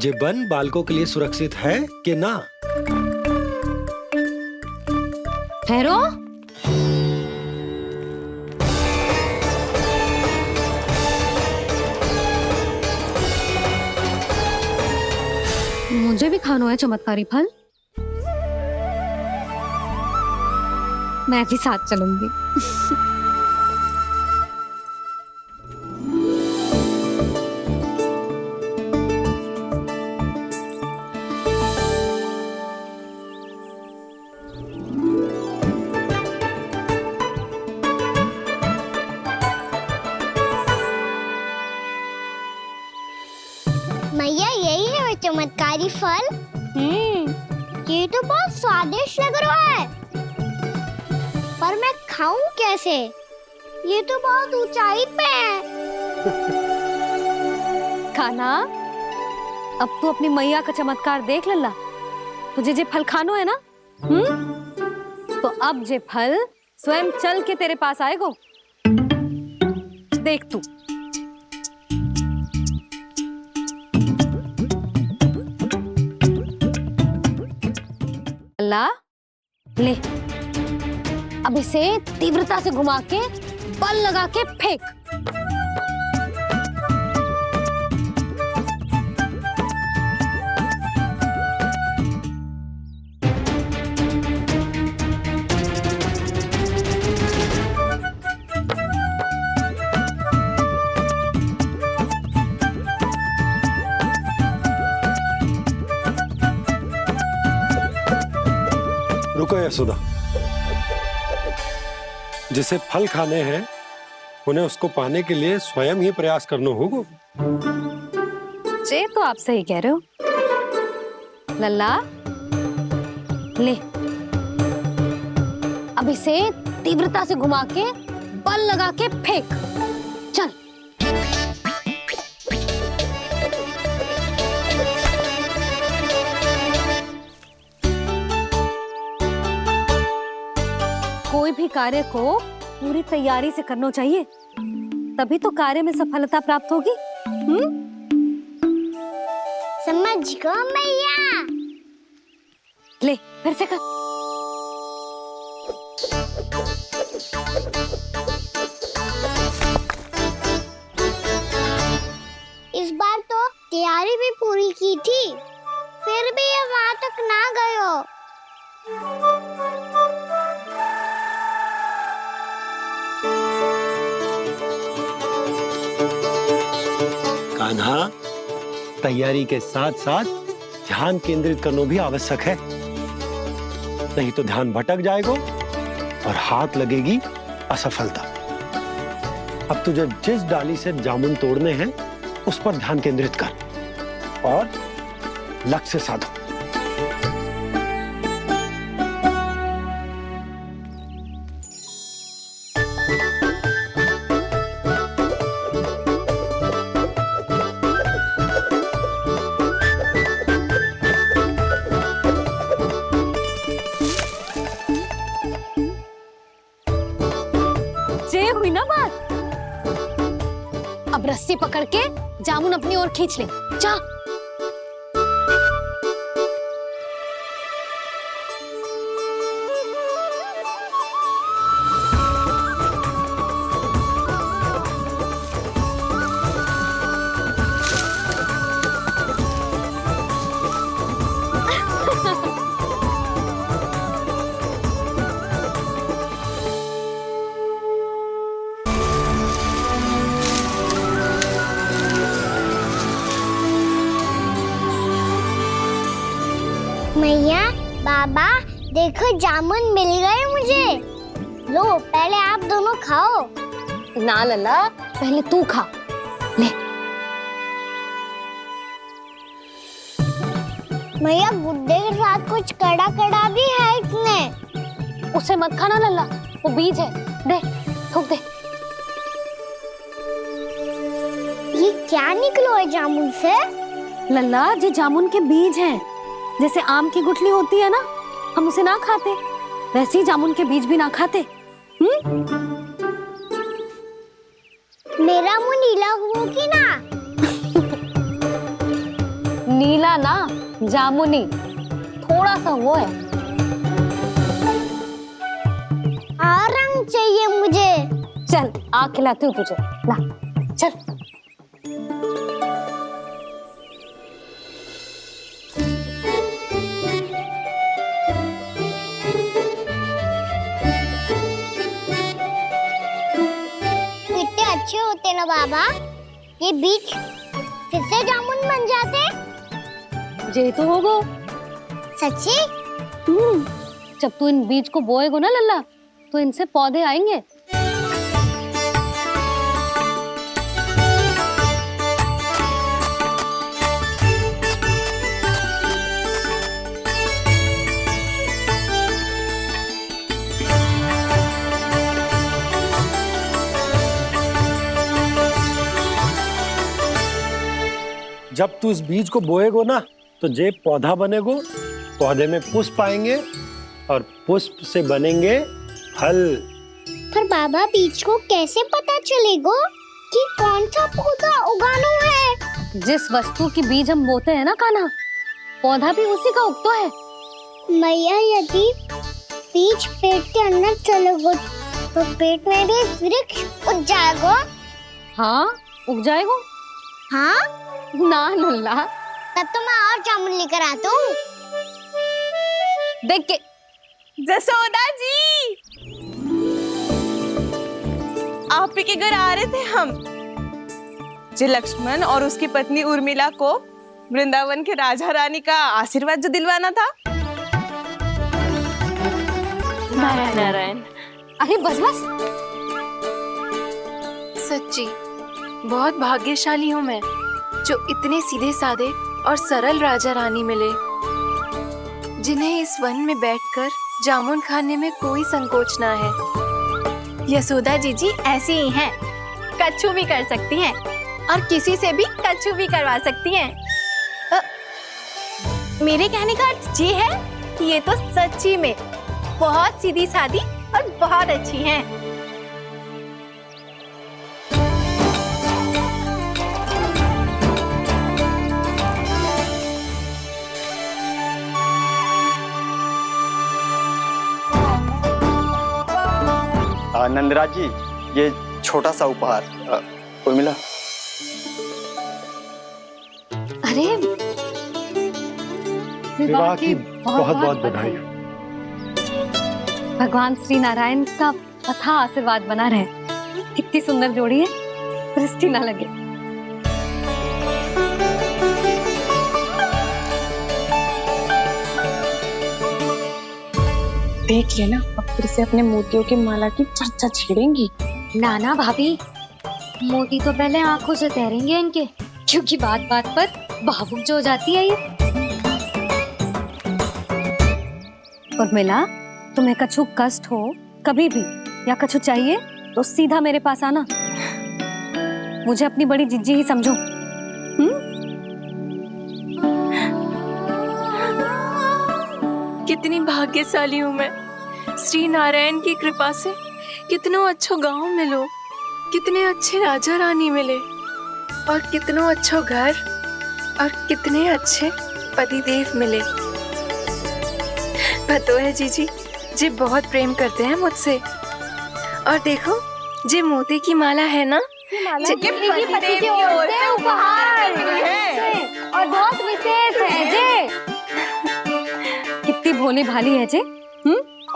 Speaker 2: ये वन बालकों के लिए सुरक्षित है कि ना।
Speaker 1: ठहरो। मुझे भी खाना है चमत्कारी फल। मैं भी साथ चलूंगी।
Speaker 3: मैया यही है वो चमत्कारी फल। ये तो बहुत स्वादिष्ट लग रहा है, पर मैं खाऊं कैसे? ये तो बहुत ऊंचाई पे है।
Speaker 1: खाना, अब तू अपनी मैया का चमत्कार देख लल्ला। तुझे जे फल खानो है ना, तो अब जे फल स्वयं चल के तेरे पास आएगो। देख तू। लल्ला, ले, अब इसे तीव्रता से घुमा के बल लगा के फेंक।
Speaker 2: रुको यशोदा, जिसे फल खाने हैं उन्हें उसको पाने के लिए स्वयं ही प्रयास करना होगा।
Speaker 1: जे तो आप सही कह रहे हो लल्ला, ले, अब इसे तीव्रता से घुमा के बल लगा के फेंक। चल। कोई भी कार्य को पूरी तैयारी से करना चाहिए, तभी तो कार्य में सफलता प्राप्त होगी।
Speaker 3: समझ गो मैया।
Speaker 1: ले, फिर से कर।
Speaker 3: इस बार तो तैयारी भी पूरी की थी, फिर भी ये वहां तक ना गए हो।
Speaker 2: कान्हा, तैयारी के साथ साथ ध्यान केंद्रित करना भी आवश्यक है, नहीं तो ध्यान भटक जाएगा और हाथ लगेगी असफलता। अब तुझे जिस डाली से जामुन तोड़ने हैं उस पर ध्यान केंद्रित कर और लक्ष्य साधो।
Speaker 1: ये हुई ना बात। अब रस्सी पकड़ के जामुन अपनी ओर खींच ले। जा।
Speaker 3: मैया, बाबा, देखो जामुन मिल गए मुझे। लो, पहले आप दोनों खाओ।
Speaker 1: ना लल्ला, पहले तू खा। ले।
Speaker 3: मैया, गुड्डे के साथ कुछ कड़ा कड़ा भी है इसमें।
Speaker 1: उसे मत खाना लल्ला, वो बीज है। दे, थूक दे।
Speaker 3: ये क्या निकलो है जामुन से?
Speaker 1: लल्ला, ये जामुन के बीज हैं। जैसे आम की गुठली होती है ना, हम उसे ना खाते, वैसे ही जामुन के बीज भी ना खाते।
Speaker 3: मेरा मुंह नीला हुआ कि ना?
Speaker 1: नीला ना, जामुनी, थोड़ा सा वो है।
Speaker 3: और रंग चाहिए मुझे।
Speaker 1: चल, आ खिलाती हूँ तुझे। ला, चल।
Speaker 3: अच्छे होते ना बाबा, ये बीज फिर से जामुन बन जाते।
Speaker 1: जे तो होगो।
Speaker 3: सच्ची?
Speaker 1: जब तू इन बीज को बोएगो ना लल्ला, तो इनसे पौधे आएंगे।
Speaker 2: जब तू इस बीज को बोएगो ना, तो जे पौधा बनेगो, पौधे में पुष्प आएंगे और पुष्प से बनेंगे फल।
Speaker 3: पर बाबा, बीज को कैसे पता चलेगा कि कौन सा पौधा उगाना है?
Speaker 1: जिस वस्तु की बीज हम बोते हैं ना कान्हा, पौधा भी उसी का उगता है।
Speaker 3: मैया, यदि बीज पेट के अंदर चलेगा तो पेट में भी वृक्ष उग जाएगा।
Speaker 1: हाँ, उग जाएगा।
Speaker 3: हाँ
Speaker 1: ना लल्ला,
Speaker 3: तब तो मैं और जामुन लेकर आता हूँ।
Speaker 1: देख के।
Speaker 20: जसोदा जी, आप ही के घर आ रहे थे हम। जी, लक्ष्मण और उसकी पत्नी उर्मिला को वृंदावन के राजा रानी का आशीर्वाद जो दिलवाना था।
Speaker 19: नारायण नारायण।
Speaker 1: अरे बस बस।
Speaker 19: सच्ची बहुत भाग्यशाली हूँ मैं, जो इतने सीधे साधे और सरल राजा रानी मिले। जिन्हें इस वन में बैठकर जामुन खाने में कोई संकोच ना है।
Speaker 7: यशोदा जीजी ऐसी ही हैं, कच्छू भी कर सकती हैं और किसी से भी कच्छू भी करवा सकती हैं। मेरे कहने का अर्थ ये है कि ये तो सच्ची में बहुत सीधी सादी और बहुत अच्छी हैं।
Speaker 18: नंदराज जी, ये छोटा सा उपहार। उर्मिला।
Speaker 1: अरे
Speaker 2: विवाह की बहुत बहुत बधाई।
Speaker 1: भगवान श्री नारायण का अथाह आशीर्वाद बना रहे। कितनी सुंदर जोड़ी है, दृष्टि ना लगे।
Speaker 20: देख लेना, अब फिर से अपने मोतियों की माला की चर्चा छेड़ेंगी।
Speaker 3: नाना भाभी, मोती तो पहले आंखों से तैरेंगे इनके, क्योंकि बात बात पर भावुक जो हो जाती है ये।
Speaker 1: उर्मिला, तुम्हें कछु कष्ट हो कभी भी या कछु चाहिए तो सीधा मेरे पास आना। मुझे अपनी बड़ी जिज्जी ही समझो।
Speaker 19: कितनी भाग्यशाली हूँ मैं, श्री नारायण की कृपा से कितनों अच्छो गांव मिलो, कितने अच्छे राजा रानी मिले और कितनों अच्छो घर और कितने अच्छे पतिदेव मिले। पतो है जीजी, जी बहुत प्रेम करते हैं मुझसे। और देखो, जे मोती की माला है ना,
Speaker 3: ये पति की ओर से उपहार है और बहुत विशेष है जे।
Speaker 1: कितनी भोली भाली है जे।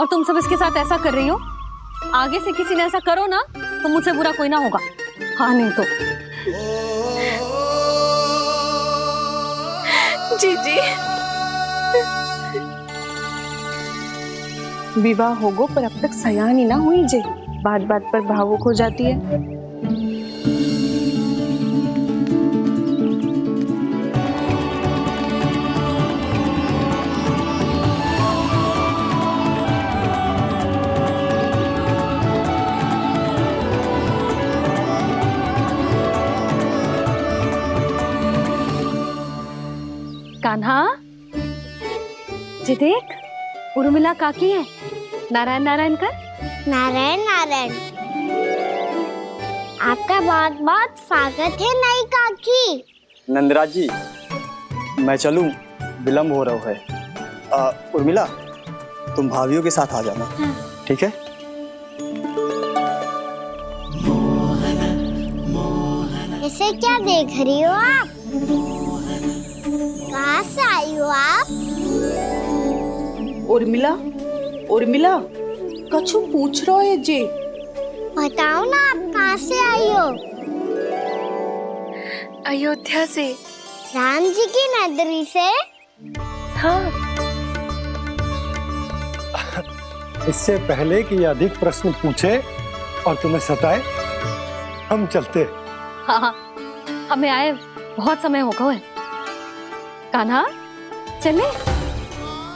Speaker 1: और तुम सब इसके साथ ऐसा कर रही हो। आगे से किसी ने ऐसा करो ना तो मुझसे बुरा कोई ना होगा। हाँ नहीं तो
Speaker 19: जीजी।
Speaker 20: विवाह होगो पर अब तक सयान ही ना हुई जे, बात बात पर भावुक हो जाती है।
Speaker 1: कान्हा, जी देख, उर्मिला काकी है। नारायण नारायण कर।
Speaker 3: नारायण नारायण। आपका बहुत बहुत स्वागत है नई काकी।
Speaker 18: नंदराज जी, मैं चलूं, विलम्ब हो रहा है। उर्मिला, तुम भाभियों के साथ आ जाना। ठीक है?
Speaker 3: इसे क्या देख रही हो आप? कहाँ से आई हो आप?
Speaker 17: उर्मिला, उर्मिला, कछु पूछ रहा है जी।
Speaker 3: बताओ ना, आप कहाँ से आई हो?
Speaker 19: अयोध्या से।
Speaker 3: राम जी की नगरी से?
Speaker 19: हाँ।
Speaker 2: इससे पहले कि अधिक प्रश्न पूछे और तुम्हें सताए, हम चलते।
Speaker 1: हाँ, हमें आए बहुत समय हो गया है। कान्हा, चले,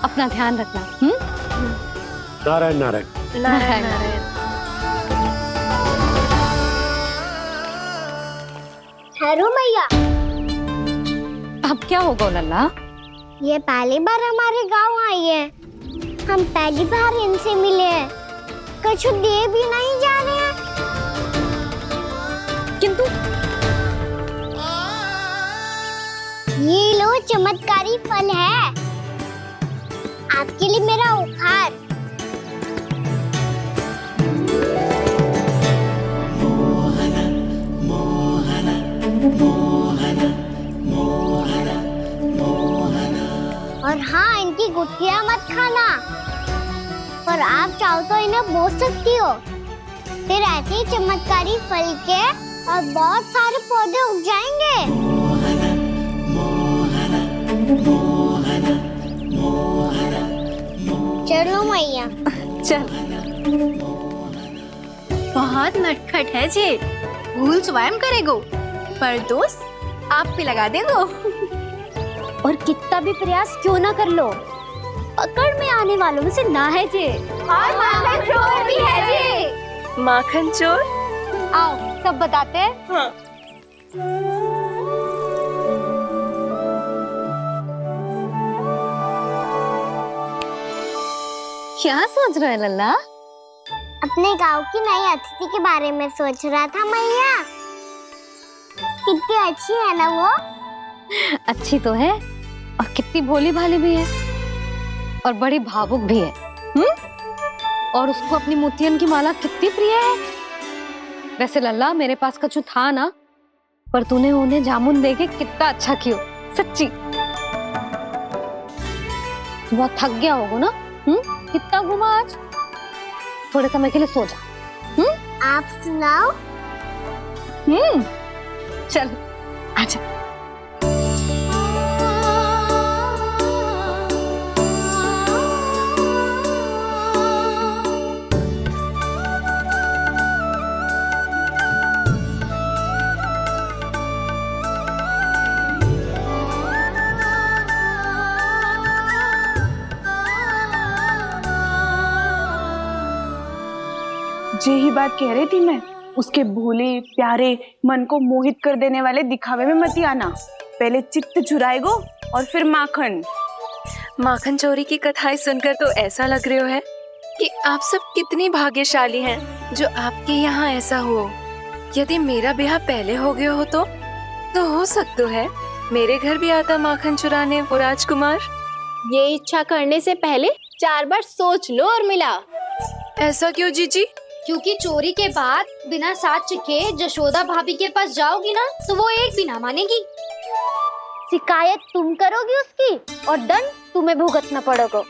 Speaker 1: अपना ध्यान रखना।
Speaker 2: नारायण नारायण।
Speaker 19: नारायण नारायण।
Speaker 3: ठहरो मैया।
Speaker 1: अब क्या होगा लल्ला?
Speaker 3: ये पहली बार हमारे गांव आई है। हम पहली बार इनसे मिले हैं। कुछ दे भी नहीं जा रहे हैं।
Speaker 1: किंतु
Speaker 3: ये लो, चमत्कारी फल है आपके लिए मेरा उपहार। और हाँ, इनकी गुठलियां मत खाना। और आप चाहो तो इन्हें बोस सकती हो। फिर ऐसे ही चमत्कारी फल के और बहुत सारे पौधे उग जाएंगे। चलो मैया।
Speaker 1: चल।
Speaker 7: बहुत नटखट है जे, भूल स्वयं करेगो पर दोष आप पे लगा देगो।
Speaker 3: और कितना भी प्रयास क्यों ना कर लो,
Speaker 1: पकड़ में आने वालों में से ना है जी।
Speaker 7: और माखन चोर भी है जी।
Speaker 19: माखन चोर?
Speaker 1: आओ सब बताते हैं।
Speaker 20: हाँ।
Speaker 1: क्या सोच रहे हैं लल्ला?
Speaker 3: अपने गांव की नई अतिथि के बारे में सोच रहा था मैया। कितनी अच्छी है ना वो।
Speaker 1: अच्छी तो है और कितनी भोली भाली भी है और बड़ी भावुक भी है। और उसको अपनी मोतियन की माला कितनी प्रिय है। वैसे लल्ला मेरे पास कछु था ना, पर तूने उन्हें जामुन देके कितना अच्छा किया, सच्ची। बहुत थक गया होगा ना? कितना घुमा आज। थोड़े समय के लिए सो जा।
Speaker 3: आप सुनाओ।
Speaker 1: चल आजा।
Speaker 20: यही बात कह रही थी मैं, उसके भोले प्यारे मन को मोहित कर देने वाले दिखावे में मत आना। पहले चित्त चुराएगो और फिर माखन।
Speaker 19: माखन चोरी की कथाएं सुनकर तो ऐसा लग रहा है कि आप सब कितनी भाग्यशाली हैं जो आपके यहाँ ऐसा हो। यदि मेरा ब्याह पहले हो गया हो तो हो सकता है मेरे घर भी आता माखन चुराने वो राजकुमार।
Speaker 7: ये इच्छा करने से पहले 4 बार सोच लो उर्मिला।
Speaker 19: ऐसा क्यों जीजी?
Speaker 1: क्योंकि चोरी के बाद बिना साथ के जशोदा भाभी के पास जाओगी ना तो वो एक भी ना मानेगी। शिकायत तुम करोगी उसकी और दंड तुम्हें भुगतना पड़ेगा।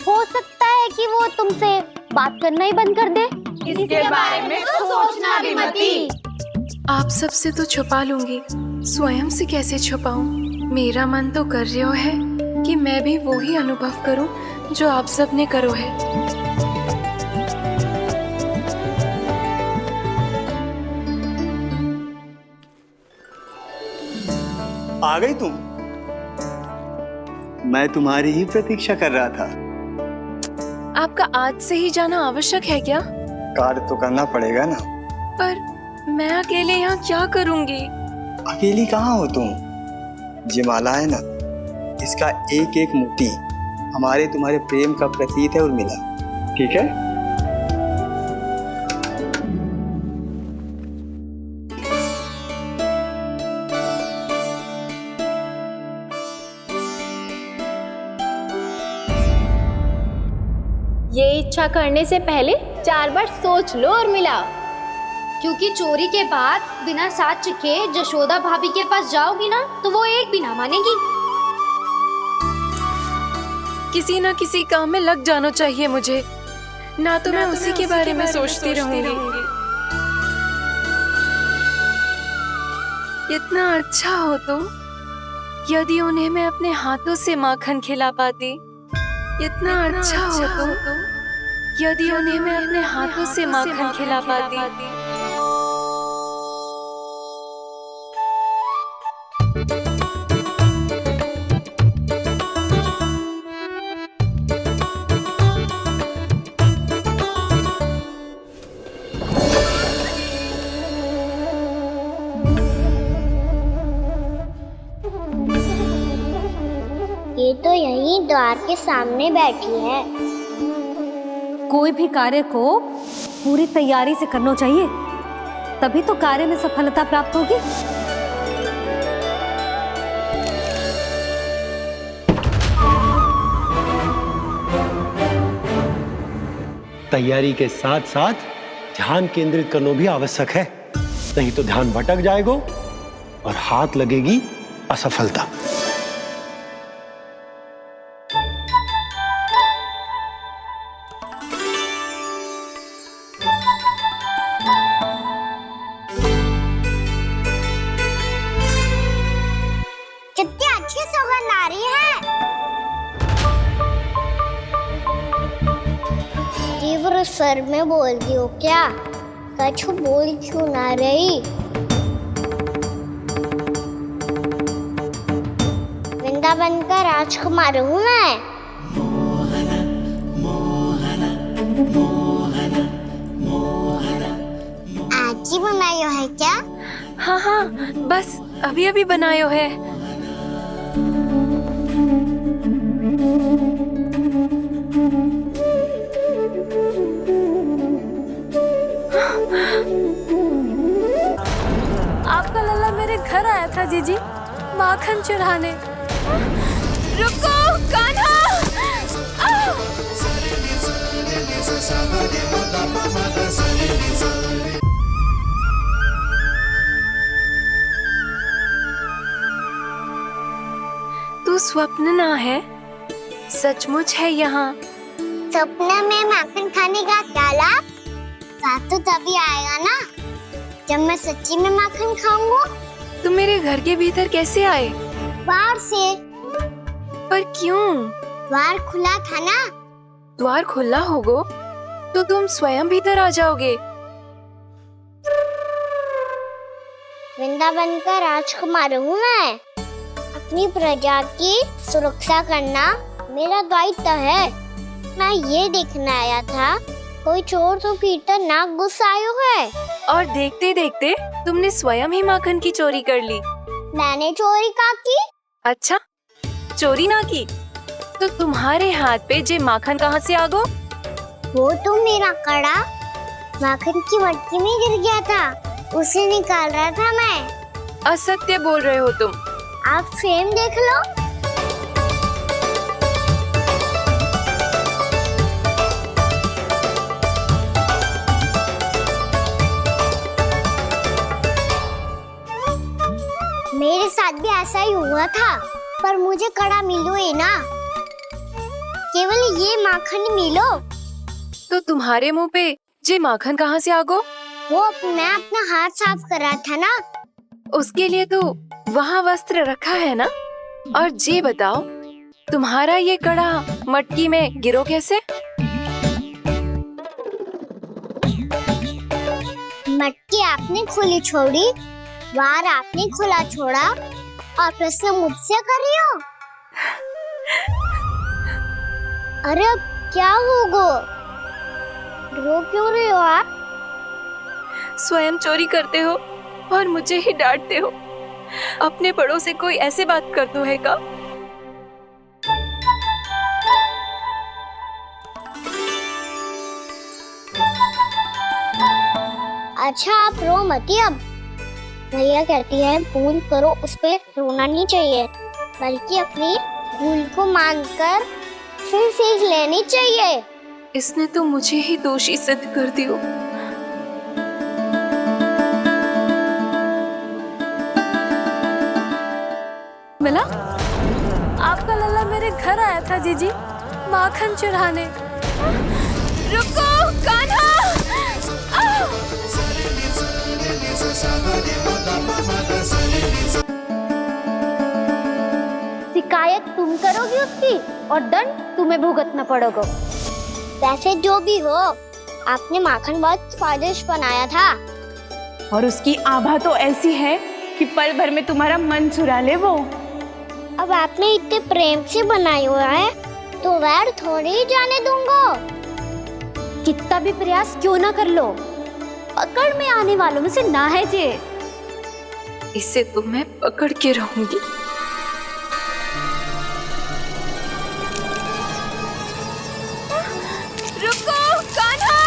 Speaker 1: हो सकता है कि वो तुमसे बात करना ही बंद कर दे।
Speaker 20: इसके बारे में तो सोचना भी मती।
Speaker 19: आप सबसे तो छुपा लूंगी, स्वयं से कैसे छुपाऊं? मेरा मन तो कर रहा है कि मैं भी वो ही अनुभव करूं जो आप सब ने करो है।
Speaker 18: आ गई तुम? मैं तुम्हारी ही प्रतीक्षा कर रहा था।
Speaker 19: आपका आज से ही जाना आवश्यक है क्या?
Speaker 18: कार्य तो करना पड़ेगा ना।
Speaker 19: पर मैं अकेले यहाँ क्या करूँगी?
Speaker 18: अकेली कहाँ हो तुम? ये माला है ना, इसका एक एक मोती हमारे तुम्हारे प्रेम का प्रतीक है उर्मिला, ठीक है?
Speaker 7: ये इच्छा करने से पहले 4 बार सोच लो उर्मिला।
Speaker 1: क्योंकि चोरी के बाद बिना साथ के जशोदा भाभी के पास जाओगी ना तो वो एक भी ना मानेगी।
Speaker 19: किसी ना किसी काम में लग जाना चाहिए मुझे, ना तो मैं उसी के बारे में सोचती रहूंगी। इतना अच्छा हो तो यदि उन्हें मैं अपने हाथों से माखन खिला पाती। इतना अच्छा हो तो यदि उन्हें मैं अपने हाथों से माखन खिला पाती।
Speaker 3: ये तो यहीं द्वार के सामने बैठी है।
Speaker 1: कोई भी कार्य को पूरी तैयारी से करना चाहिए, तभी तो कार्य में सफलता प्राप्त होगी।
Speaker 2: तैयारी के साथ साथ ध्यान केंद्रित करना भी आवश्यक है, नहीं तो ध्यान भटक जाएगा और हाथ लगेगी असफलता।
Speaker 3: कितनी अच्छी सौगंध आ रही है। तीव्र स्वर में बोल दी हो क्या? कछु बोल क्यों ना रही? वृंदावन का राजकुमार हूँ मैं, आज ही बनायो है क्या?
Speaker 19: हाँ हाँ, बस अभी अभी बनायो है।
Speaker 1: आपका लल्ला मेरे घर आया था जीजी, माखन चुराने।
Speaker 19: रुको कान्हा! तू स्वप्न ना है, सचमुच है यहाँ।
Speaker 3: सपने में माखन खाने का क्या लाभ? लाभ तो तभी आएगा ना जब मैं सच्ची में माखन खाऊंगा।
Speaker 19: तुम मेरे घर के भीतर कैसे आए?
Speaker 3: बाहर से।
Speaker 19: पर क्यों?
Speaker 3: द्वार खुला था ना।
Speaker 19: द्वार खुला होगा तो तुम स्वयं भीतर आ जाओगे।
Speaker 3: वृंदावन का राजकुमार हूँ मैं। अपनी प्रजा की सुरक्षा करना मेरा दायित्व है। मैं ये देखने आया था कोई चोर तो भीतर ना घुस आयो है।
Speaker 19: और देखते देखते तुमने स्वयं ही माखन की चोरी कर ली।
Speaker 3: मैंने चोरी का की?
Speaker 19: अच्छा, चोरी ना की तो तुम्हारे हाथ पे जे माखन कहाँ से आ गो?
Speaker 3: वो तो मेरा कड़ा माखन की मटकी में गिर गया था, उसे निकाल रहा था मैं।
Speaker 19: असत्य बोल रहे हो तुम।
Speaker 3: आप फ्रेम देख लो। मेरे साथ भी ऐसा ही हुआ था, पर मुझे कड़ा मिलो ही ना, केवल ये माखन मिलो।
Speaker 19: तो तुम्हारे मुंह पे जे माखन कहाँ से आ गो?
Speaker 3: वो मैं अपना हाथ साफ कर रहा था ना।
Speaker 19: उसके लिए तो वहाँ वस्त्र रखा है ना। और जे बताओ, तुम्हारा ये कड़ा मटकी में गिरो कैसे?
Speaker 3: मटकी आपने खुली छोड़ी, द्वार आपने खुला छोड़ा, और प्रश्न मुझसे कर रही हो? अरे अब क्या होगा? रो क्यों रहे हो आप?
Speaker 19: स्वयं चोरी करते हो और मुझे ही डांटते हो। अपने बड़ों से कोई ऐसे बात कर दो है का?
Speaker 3: अच्छा आप रो मती अब। भैया कहती है भूल करो, उस पे रोना नहीं चाहिए, बल्कि अपनी भूल को मानकर फिर सीख लेनी चाहिए।
Speaker 19: इसने तो मुझे ही दोषी सिद्ध कर दियो।
Speaker 1: मिला? आपका लल्ला मेरे घर आया था जीजी, माखन चुराने।
Speaker 19: रुको कान्हा!
Speaker 3: शिकायत तुम करोगी उसकी और दंड तुम्हें भुगतना पड़ेगा। वैसे जो भी हो, आपने माखन बहुत स्वादिष्ट बनाया था।
Speaker 20: और उसकी आभा तो ऐसी है कि पल भर में तुम्हारा मन चुरा ले वो।
Speaker 3: अब आपने इतने प्रेम से बनाया हुआ है तो वैर थोड़ी ही जाने दूंगा। कितना भी प्रयास क्यों ना कर लो, पकड़ में आने वालों में से ना है जे।
Speaker 19: इसे तो मैं पकड़ के रहूंगी।
Speaker 16: रुको कान्हा!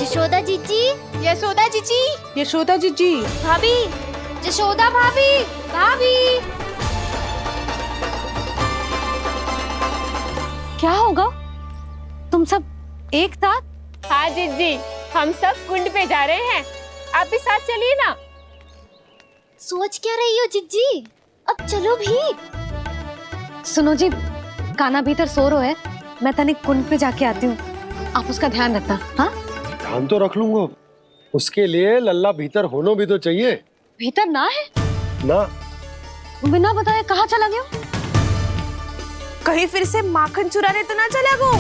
Speaker 3: यशोदा जीजी,
Speaker 20: यशोदा जीजी, यशोदा जीजी,
Speaker 3: भाभी, यशोदा भाभी, भाभी।
Speaker 1: क्या होगा? तुम सब एक साथ?
Speaker 6: हाँ जीजी, हम सब कुंड पे जा रहे हैं, आप भी साथ चलिए ना।
Speaker 3: सोच क्या रही हो जीजी? अब चलो भी।
Speaker 1: सुनो जी, कान्हा भीतर सो रहा है, मैं तनिक कुंड पे जाके आती हूँ, आप उसका ध्यान रखना। हाँ,
Speaker 2: ध्यान तो रख लूंगा, उसके लिए लल्ला भीतर होना भी तो चाहिए।
Speaker 1: भीतर ना है?
Speaker 2: ना।
Speaker 1: बिना बताए कहाँ चला गया?
Speaker 20: कहीं फिर से माखन चुराने तो ना चला गो।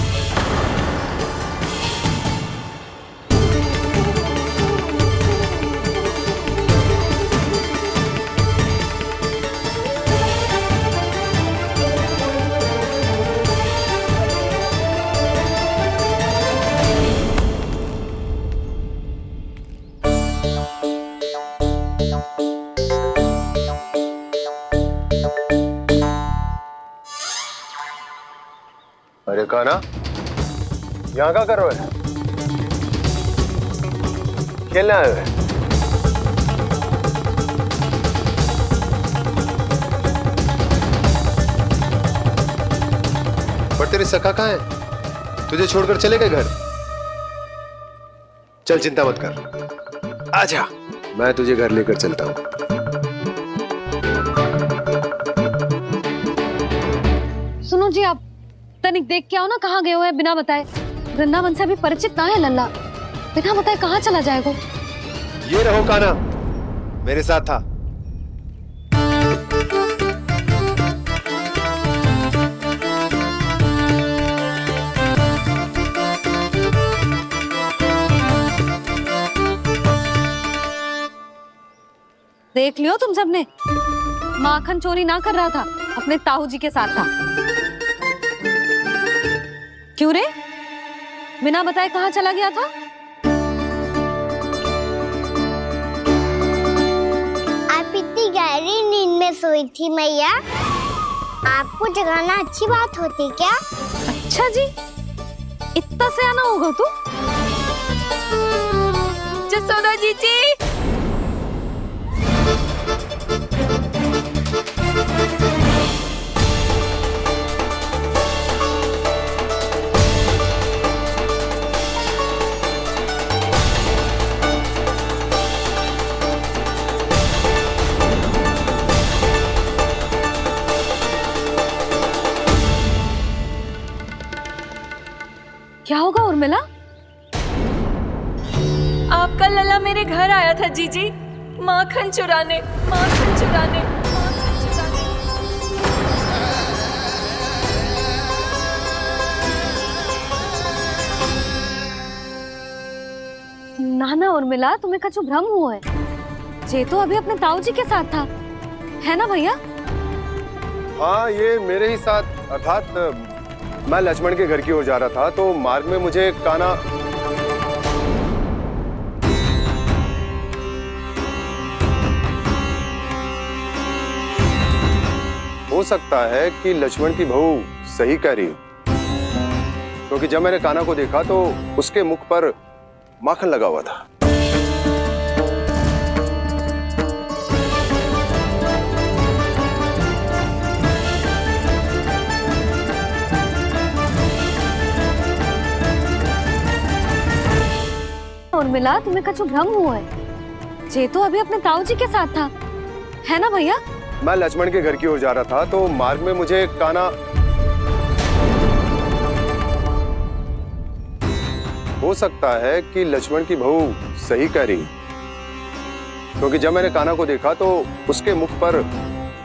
Speaker 9: अरे कान्हा, यहाँ क्या कर रहे हो? खेलने आए हुए? पर तेरी सखा कहाँ है? तुझे छोड़कर चले गए घर? चल चिंता मत कर, आजा, मैं तुझे घर लेकर चलता हूँ।
Speaker 1: सुनो जी, आप तनिक देख के आओ ना कहाँ गए हुए बिना बताए। वृंदावन से अभी परिचित ना है लल्ला, बिना बताए कहाँ चला जाएगा।
Speaker 9: ये रहो कान्हा, मेरे साथ था।
Speaker 1: देख लियो तुम सबने, माखन चोरी ना कर रहा था, अपने ताऊ जी के साथ था। क्यों रे, बिना बताए कहाँ चला गया था?
Speaker 3: आप इतनी गहरी नींद में सोई थी मैया, आपको जगाना अच्छी बात होती क्या?
Speaker 1: अच्छा जी, इतना सयाना होगा तू?
Speaker 16: जसोदा जीजी,
Speaker 1: क्या होगा उर्मिला?
Speaker 16: आपका लला मेरे घर आया था जीजी, माखन चुराने, माखन चुराने, माखन चुराने।
Speaker 1: ना ना उर्मिला, तुम्हें कछु भ्रम हुआ है। जे तो अभी अपने ताऊ जी के साथ था, है ना भैया?
Speaker 9: हाँ, ये मेरे ही साथ, अर्थात मैं लक्ष्मण के घर की ओर जा रहा था, तो मार्ग में मुझे कान्हा हो सकता है कि लक्ष्मण की बहू सही कह रही, क्योंकि जब मैंने कान्हा को देखा तो उसके मुख पर माखन लगा हुआ था।
Speaker 1: उर्मिला, तुम्हें कछु भ्रम हुआ है। जे तो अभी अपने ताऊ जी के साथ था, है ना भैया?
Speaker 9: मैं लक्ष्मण के घर की ओर जा रहा था, तो मार्ग में मुझे कान्हा हो सकता है कि लक्ष्मण की बहू सही कह रही, क्योंकि जब मैंने कान्हा को देखा तो उसके मुख पर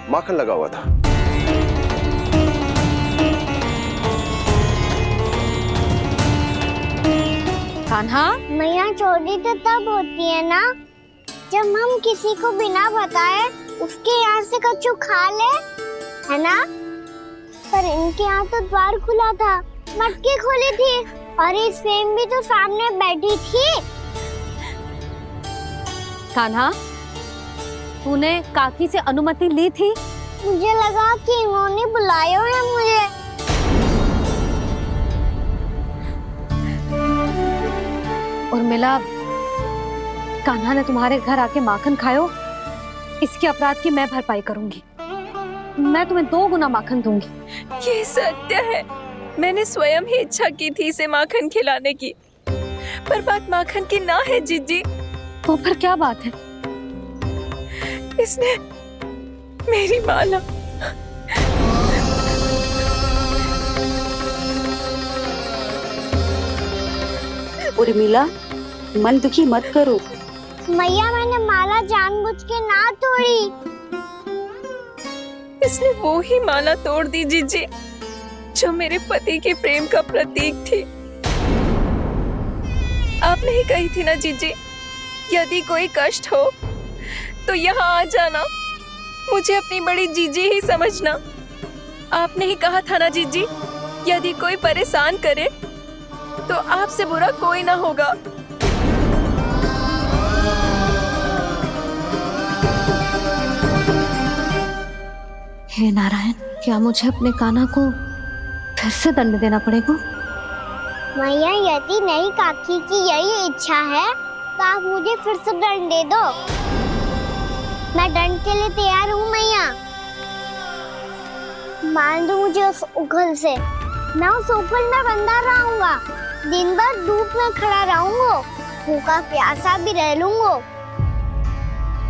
Speaker 9: माखन लगा हुआ था।
Speaker 1: कान्हा,
Speaker 3: मैया चोरी तो तब होती है ना जब हम किसी को बिना बताए उसके यहाँ से कछु खा ले, है ना? पर इनके यहाँ तो द्वार खुला था, मटकी खुली थी और इस फेम भी तो सामने बैठी थी।
Speaker 1: कान्हा, तूने काकी से अनुमति ली थी?
Speaker 3: मुझे लगा कि इन्होंने बुलाया है मुझे।
Speaker 1: उर्मिला, कान्हा ने तुम्हारे घर आके माखन खायो, इसके अपराध की मैं भरपाई करूंगी। मैं तुम्हें 2 गुना माखन दूंगी।
Speaker 16: ये सत्य है, मैंने स्वयं ही इच्छा की थी इसे माखन खिलाने की, पर बात माखन की ना है जीजी।
Speaker 1: तो फिर क्या बात है?
Speaker 16: इसने मेरी माला
Speaker 17: उर्मिला, मन दुखी मत करो।
Speaker 3: मैया, मैंने माला जानबूझ के ना तोड़ी।
Speaker 16: इसने वो ही माला तोड़ दी जीजी जो मेरे पति के प्रेम का प्रतीक थी। आपने ही कही थी ना जीजी, यदि कोई कष्ट हो तो यहाँ आ जाना, मुझे अपनी बड़ी जीजी ही समझना। आपने ही कहा था ना जीजी, यदि कोई परेशान करे तो आपसे बुरा कोई ना होगा।
Speaker 1: हे नारायण, क्या मुझे अपने कान्हा को फिर से दंड देना पड़ेगा?
Speaker 3: मैया, यदि नहीं काकी की यही इच्छा है तो आप मुझे फिर से दंड दे दो। मैं दंड के लिए तैयार हूँ मैया। मान दो मुझे उस उखल से, मैं उस उखल में बंधा रहूंगा, दिन भर धूप में खड़ा रहूंगा, भूखा प्यासा भी रह लूंगा।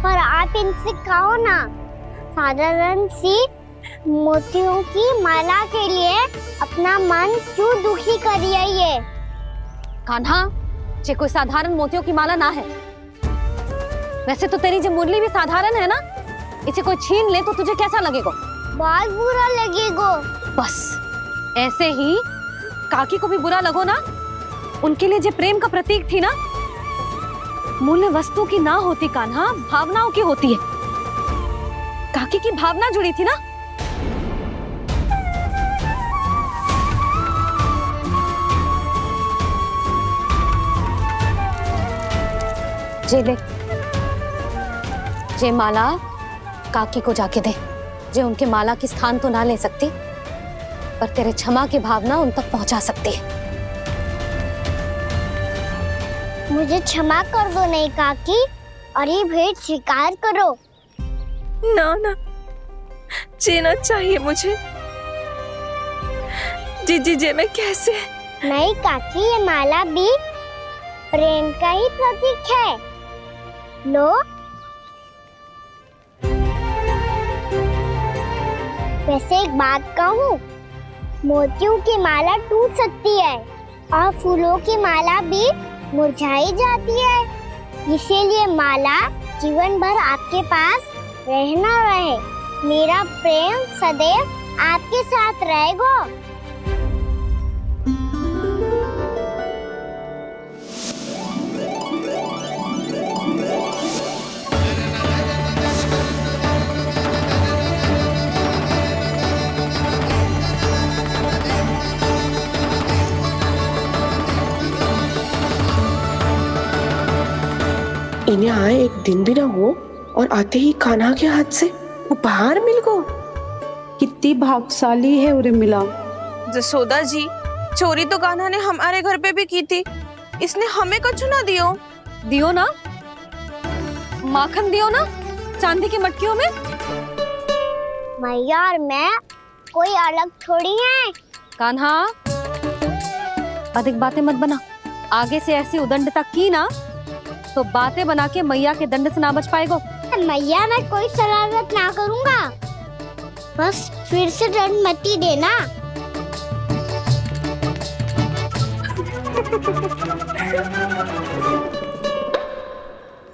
Speaker 3: पर आप इनसे कहो ना, साधारण सी मोतियों की माला के लिए अपना मन क्यों दुखी करिए? ये
Speaker 1: कान्हा, ये कोई साधारण मोतियों की माला ना है। वैसे तो तेरी जो मुरली भी साधारण है ना, इसे कोई छीन ले तो तुझे कैसा लगेगा?
Speaker 3: बहुत बुरा लगेगा।
Speaker 1: बस ऐसे ही काकी को भी बुरा लगो ना। उनके लिए जो प्रेम का प्रतीक थी ना, मूल्य वस्तु की ना होती कान्हा, भावनाओं की होती है। काकी की भावना जुड़ी थी ना। जे ले, जे माला काकी को जाके दे। जे उनके माला की स्थान तो ना ले सकती, पर तेरे क्षमा की भावना उन तक पहुंचा सकती है।
Speaker 3: मुझे क्षमा कर दो नहीं काकी, और ये भेंट स्वीकार करो।
Speaker 16: ना ना, जीना चाहिए मुझे। जीजी जे मैं कैसे?
Speaker 3: नहीं काकी, ये माला भी प्रेम का ही प्रतीक है। लो, वैसे एक बात कहूँ, मोतियों की माला टूट सकती है और फूलों की माला भी मुरझाई जाती है। इसीलिए माला जीवन भर आपके पास रहना रहे। मेरा प्रेम सदैव आपके साथ रहेगा।
Speaker 14: इन्हें आए एक दिन भी ना हो और आते ही कान्हा के हाथ से उपहार मिल गो।
Speaker 17: कितनी भाग्यशाली है उर्मिला।
Speaker 20: जसोदा जी, चोरी तो कान्हा ने हमारे घर पे भी की थी, इसने हमें कछु ना दियो।
Speaker 1: दियो ना, माखन दियो ना, चांदी की मटकियों में।
Speaker 3: मैया और मैं कोई अलग थोड़ी हैं।
Speaker 1: कान्हा, अधिक बातें मत बना। आगे से ऐसी उदंडता की ना तो बातें बना के मैया के दंड से ना बच पाएगो।
Speaker 3: मैया, मैं कोई शरारत ना करूंगा, बस फिर से दंड मत ही देना।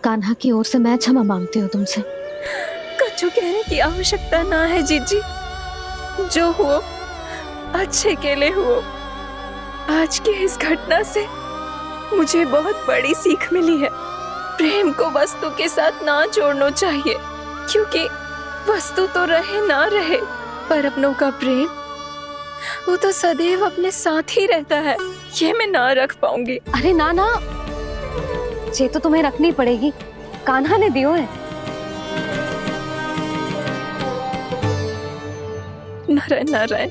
Speaker 1: कान्हा की ओर से मैं क्षमा मांगती हूँ तुमसे।
Speaker 16: कछु कहने की आवश्यकता ना है जीजी, जो हुआ अच्छे के लिए हुआ। आज की इस घटना से मुझे बहुत बड़ी सीख मिली है। प्रेम को वस्तु के साथ ना जोड़ना चाहिए, क्योंकि वस्तु तो रहे ना रहे, पर अपनों का प्रेम वो तो सदैव अपने साथ ही रहता है। ये मैं ना रख पाऊंगी।
Speaker 1: अरे ना ना, ये तो तुम्हें रखनी पड़ेगी। कान्हा ने दियो है।
Speaker 16: नारायण नारायण।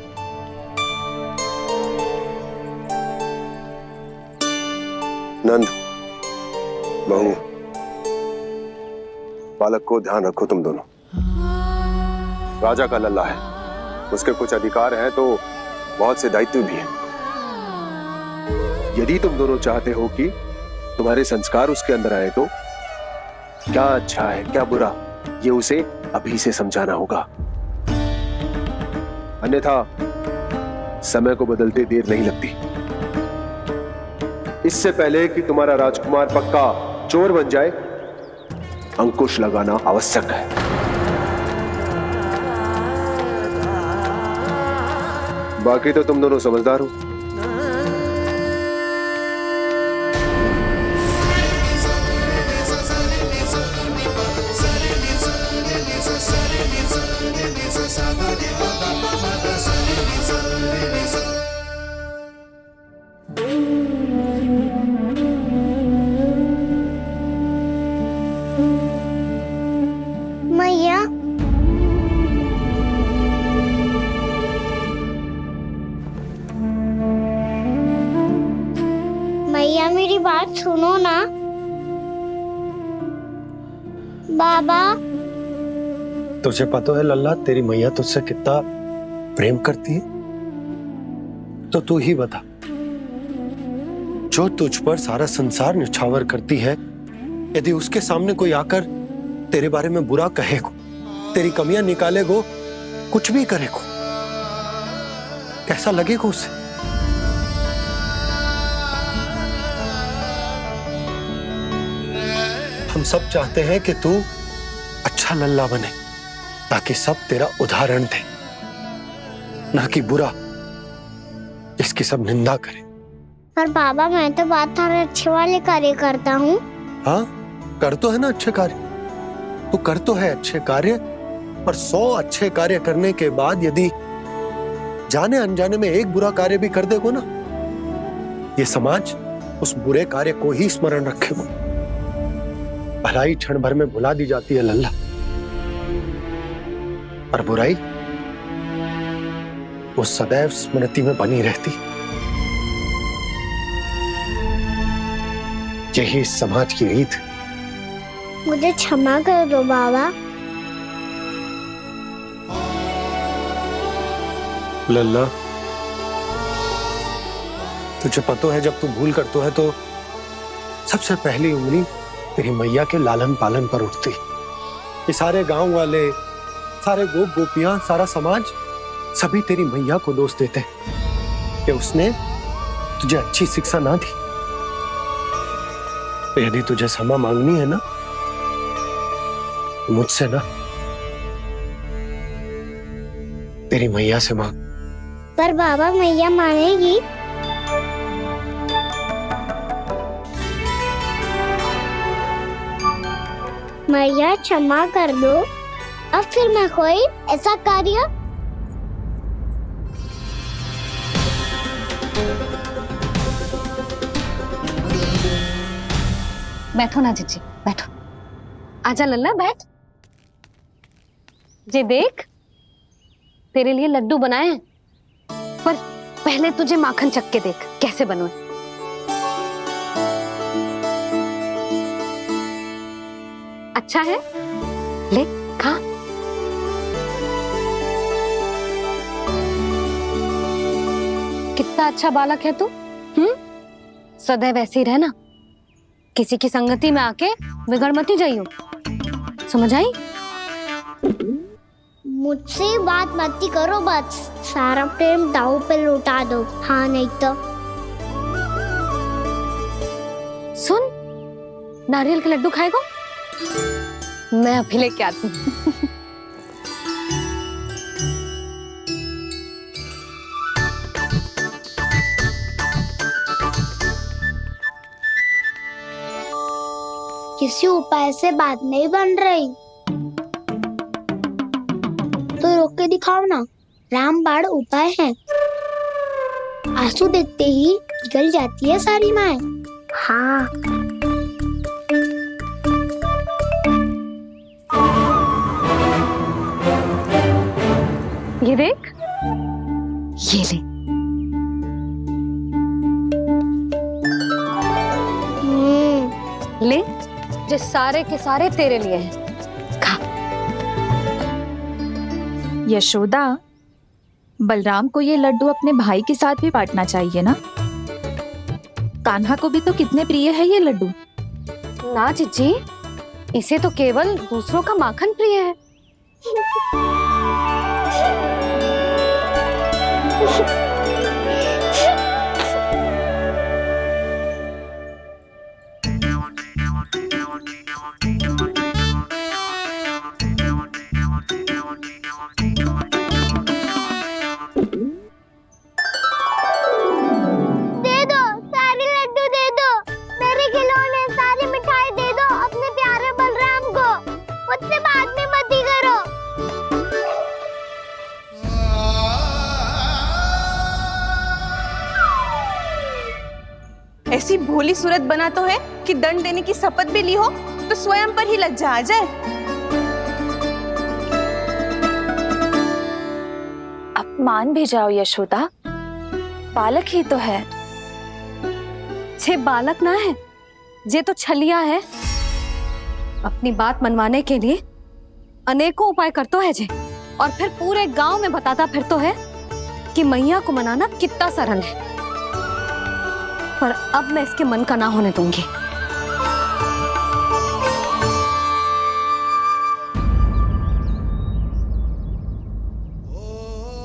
Speaker 2: नंद, बहू, बालक को ध्यान रखो तुम दोनों। राजा का लल्ला है, उसके कुछ अधिकार हैं तो बहुत से दायित्व भी हैं। यदि तुम दोनों चाहते हो कि तुम्हारे संस्कार उसके अंदर आए तो क्या अच्छा है क्या बुरा, ये उसे अभी से समझाना होगा। अन्यथा समय को बदलते देर नहीं लगती। इससे पहले कि तुम्हारा राजकुमार पक्का चोर बन जाए, अंकुश लगाना आवश्यक है।
Speaker 9: बाकी तो तुम दोनों समझदार हो।
Speaker 3: मैया, मैया मेरी बात सुनो ना। बाबा,
Speaker 2: तुझे पता है लल्ला, तेरी मैया तुझसे कितना प्रेम करती है? तो तू ही बता, जो तुझ पर सारा संसार निछावर करती है, यदि उसके सामने कोई आकर तेरे बारे में बुरा कहेगो, तेरी कमियां निकालेगो, कुछ भी करेगो, कैसा लगेगा उसे? हम सब चाहते हैं कि तू अच्छा लल्ला बने, ताकि सब तेरा उदाहरण दे, ना कि बुरा जिसकी सब निंदा करे।
Speaker 3: पर बाबा, मैं तो बात हर अच्छे वाले कार्य करता हूँ।
Speaker 2: हाँ, कर तो है ना अच्छे कार्य, तू कर तो है अच्छे कार्य, पर 100 अच्छे कार्य करने के बाद यदि जाने अनजाने में एक बुरा कार्य भी कर देगो ना, ये समाज उस बुरे कार्य को ही स्मरण रखेगो। भलाई क्षण भर में भुला दी जाती है लल्ला, और बुराई वो सदैव स्मृति में बनी रहती। यही इस समाज की रीत।
Speaker 3: मुझे क्षमा कर दो बाबा।
Speaker 2: लल्ला, तुझे पता है जब तू भूल करतो है तो सबसे पहली उंगली तेरी मैया के लालन पालन पर उठती। ये सारे गांव वाले, सारे गोप गोपियां, सारा समाज, सभी तेरी मैया को दोष देते हैं कि उसने तुझे अच्छी शिक्षा ना दी। तो यदि तुझे क्षमा मांगनी है ना, मुझसे ना, तेरी मैया से मांग।
Speaker 3: पर बाबा, मैया मानेगी? मैया क्षमा कर दो, अब फिर मैं कोई ऐसा कार्य
Speaker 1: बैठो ना जीजी, बैठो। आजा लल्ला, बैठ। जे देख, तेरे लिए लड्डू बनाए हैं, पर पहले तुझे माखन चख के देख कैसे बनो। अच्छा है, ले खा। कितना अच्छा बालक है तू। सदैव ऐसे ही रहना, किसी की संगति में आके बिगड़ मत जाइयो, समझ आई?
Speaker 3: मुझसे बात मत करो, बस सारा प्रेम दाव पे लौटा दो। हाँ, नहीं तो
Speaker 1: सुन, नारियल के लड्डू खाएगा? मैं अभी लेके आती हूँ।
Speaker 3: किसी उपाय से बात नहीं बन रही तो रोक के दिखाओ ना। रामबाण उपाय है, आंसू देखते ही निकल जाती है सारी माए। हाँ,
Speaker 1: ये देख, ये ले। ले, जो सारे के सारे तेरे लिए हैं, खा।
Speaker 21: यशोदा, बलराम को ये लड्डू अपने भाई के साथ भी बांटना चाहिए ना। कान्हा को भी तो कितने प्रिय है ये लड्डू।
Speaker 1: ना जीजी, इसे तो केवल दूसरों का माखन प्रिय है।
Speaker 20: ऐसी भोली सूरत बना तो है कि दंड देने की शपथ भी ली हो तो स्वयं पर ही लज्जा आ जाए।
Speaker 19: अब मान भी जाओ यशोदा, बालक ही तो है।
Speaker 1: छे बालक ना है, जे तो छलिया है। अपनी बात मनवाने के लिए अनेकों उपाय करतो है जे, और फिर पूरे गांव में बताता फिरतो है कि मैया को मनाना कितना सरल है। पर अब मैं इसके मन का ना होने दूंगी।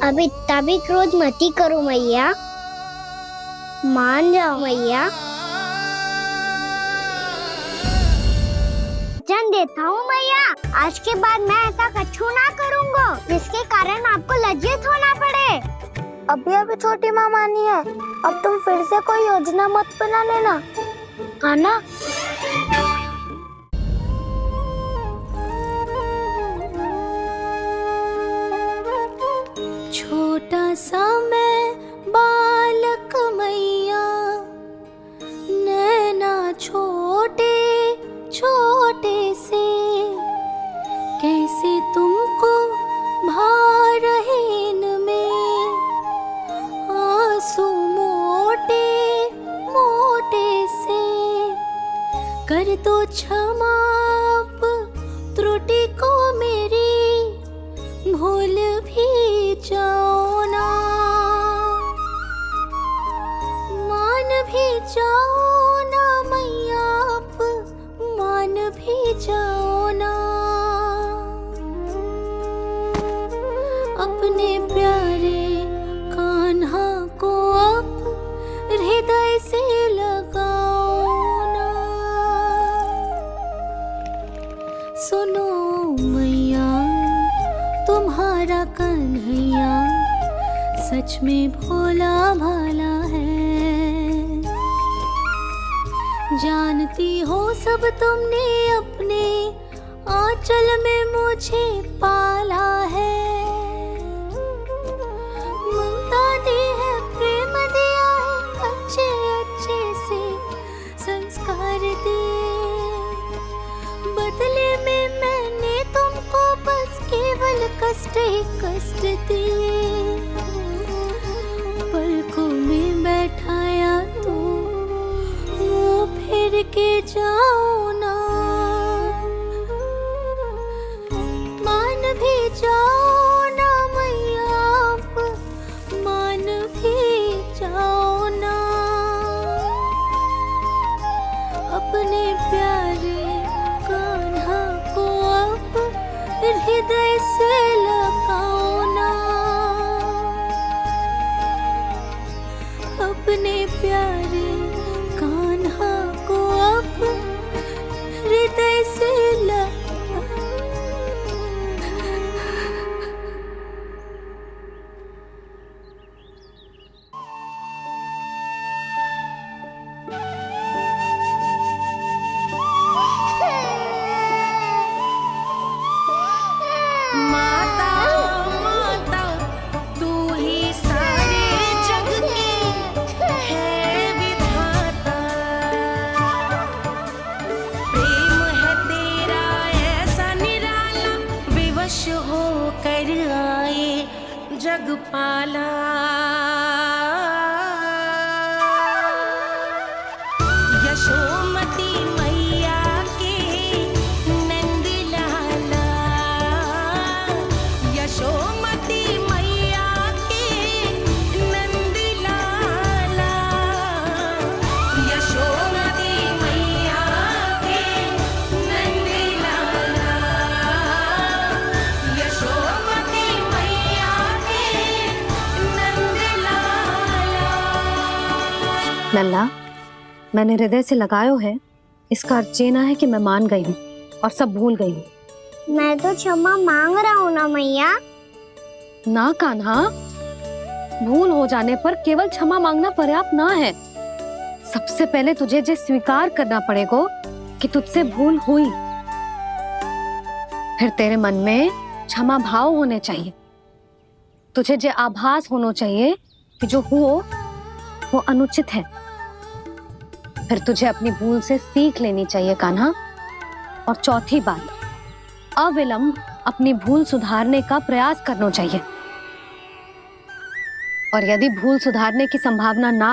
Speaker 3: अब इतना भी क्रोध मत ही करो मैया, मान जाओ मैया। वचन देता हूँ मैया, आज के बाद मैं ऐसा कछु ना करूँगा जिसके कारण आपको लज्जित होना पड़े।
Speaker 10: अभी अभी छोटी माँ मानी है, अब तुम फिर से कोई योजना मत बना लेना, हाँ ना?
Speaker 22: छोटा सा मैं बालक मैया, नैना छोटे छोटे से, कैसे तुमको भा रहे इनमें आंसू मोटे मोटे से। कर दो क्षमा त्रुटि को मेरी, भूल भी जाओ ना, मान भी जाओ ना मैया, आप मान भी जाओ ना। अपने प्यारे कान्हा को अब हृदय से लगाओ ना। सुनो मैया, तुम्हारा कन्हैया सच में भोला भाला है। जानती हो सब तुमने अपने आंचल में मुझे पाला है। ममता दी है, प्रेम दिया है, अच्छे अच्छे से संस्कार दिए। बदले में मैंने तुमको बस केवल कष्ट ही कष्ट दिए। पलकों में बैठाया तो मुंह फेर के जाओ ना, मान भी जाओ ना मैया, आप मान भी जाओ ना। अपने प्यारे कान्हा को अब हृदय से लगाओ ना। अपने प्यारे कान्हा को अब हृदय से जगपाला। यशोमती मैया के नंद लाला, यशोमती मैया के नंद लाला, यशोमती मैया के नंद लाला, यशोमती मैया के नंद लाला।
Speaker 1: लल्ला, मैंने हृदय से लगायो है, इसका अर्थ ये ना है कि मैं मान गई हूँ और सब भूल गई हूँ।
Speaker 3: मैं तो क्षमा मांग रहा हूँ ना मैया।
Speaker 1: ना कान्हा, भूल हो जाने पर केवल क्षमा मांगना पर्याप्त ना है। सबसे पहले तुझे जे स्वीकार करना पड़ेगा कि तुझसे भूल हुई, फिर तेरे मन में क्षमा भाव होने चाहिए। तुझे जे आभास होना चाहिए कि जो हुआ वो अनुचित है। फिर तुझे अपनी भूल से सीख लेनी चाहिए कान्हा। और चौथी बात, अविलंब अपनी भूल सुधारने का प्रयास करना चाहिए। और यदि भूल सुधारने की संभावना ना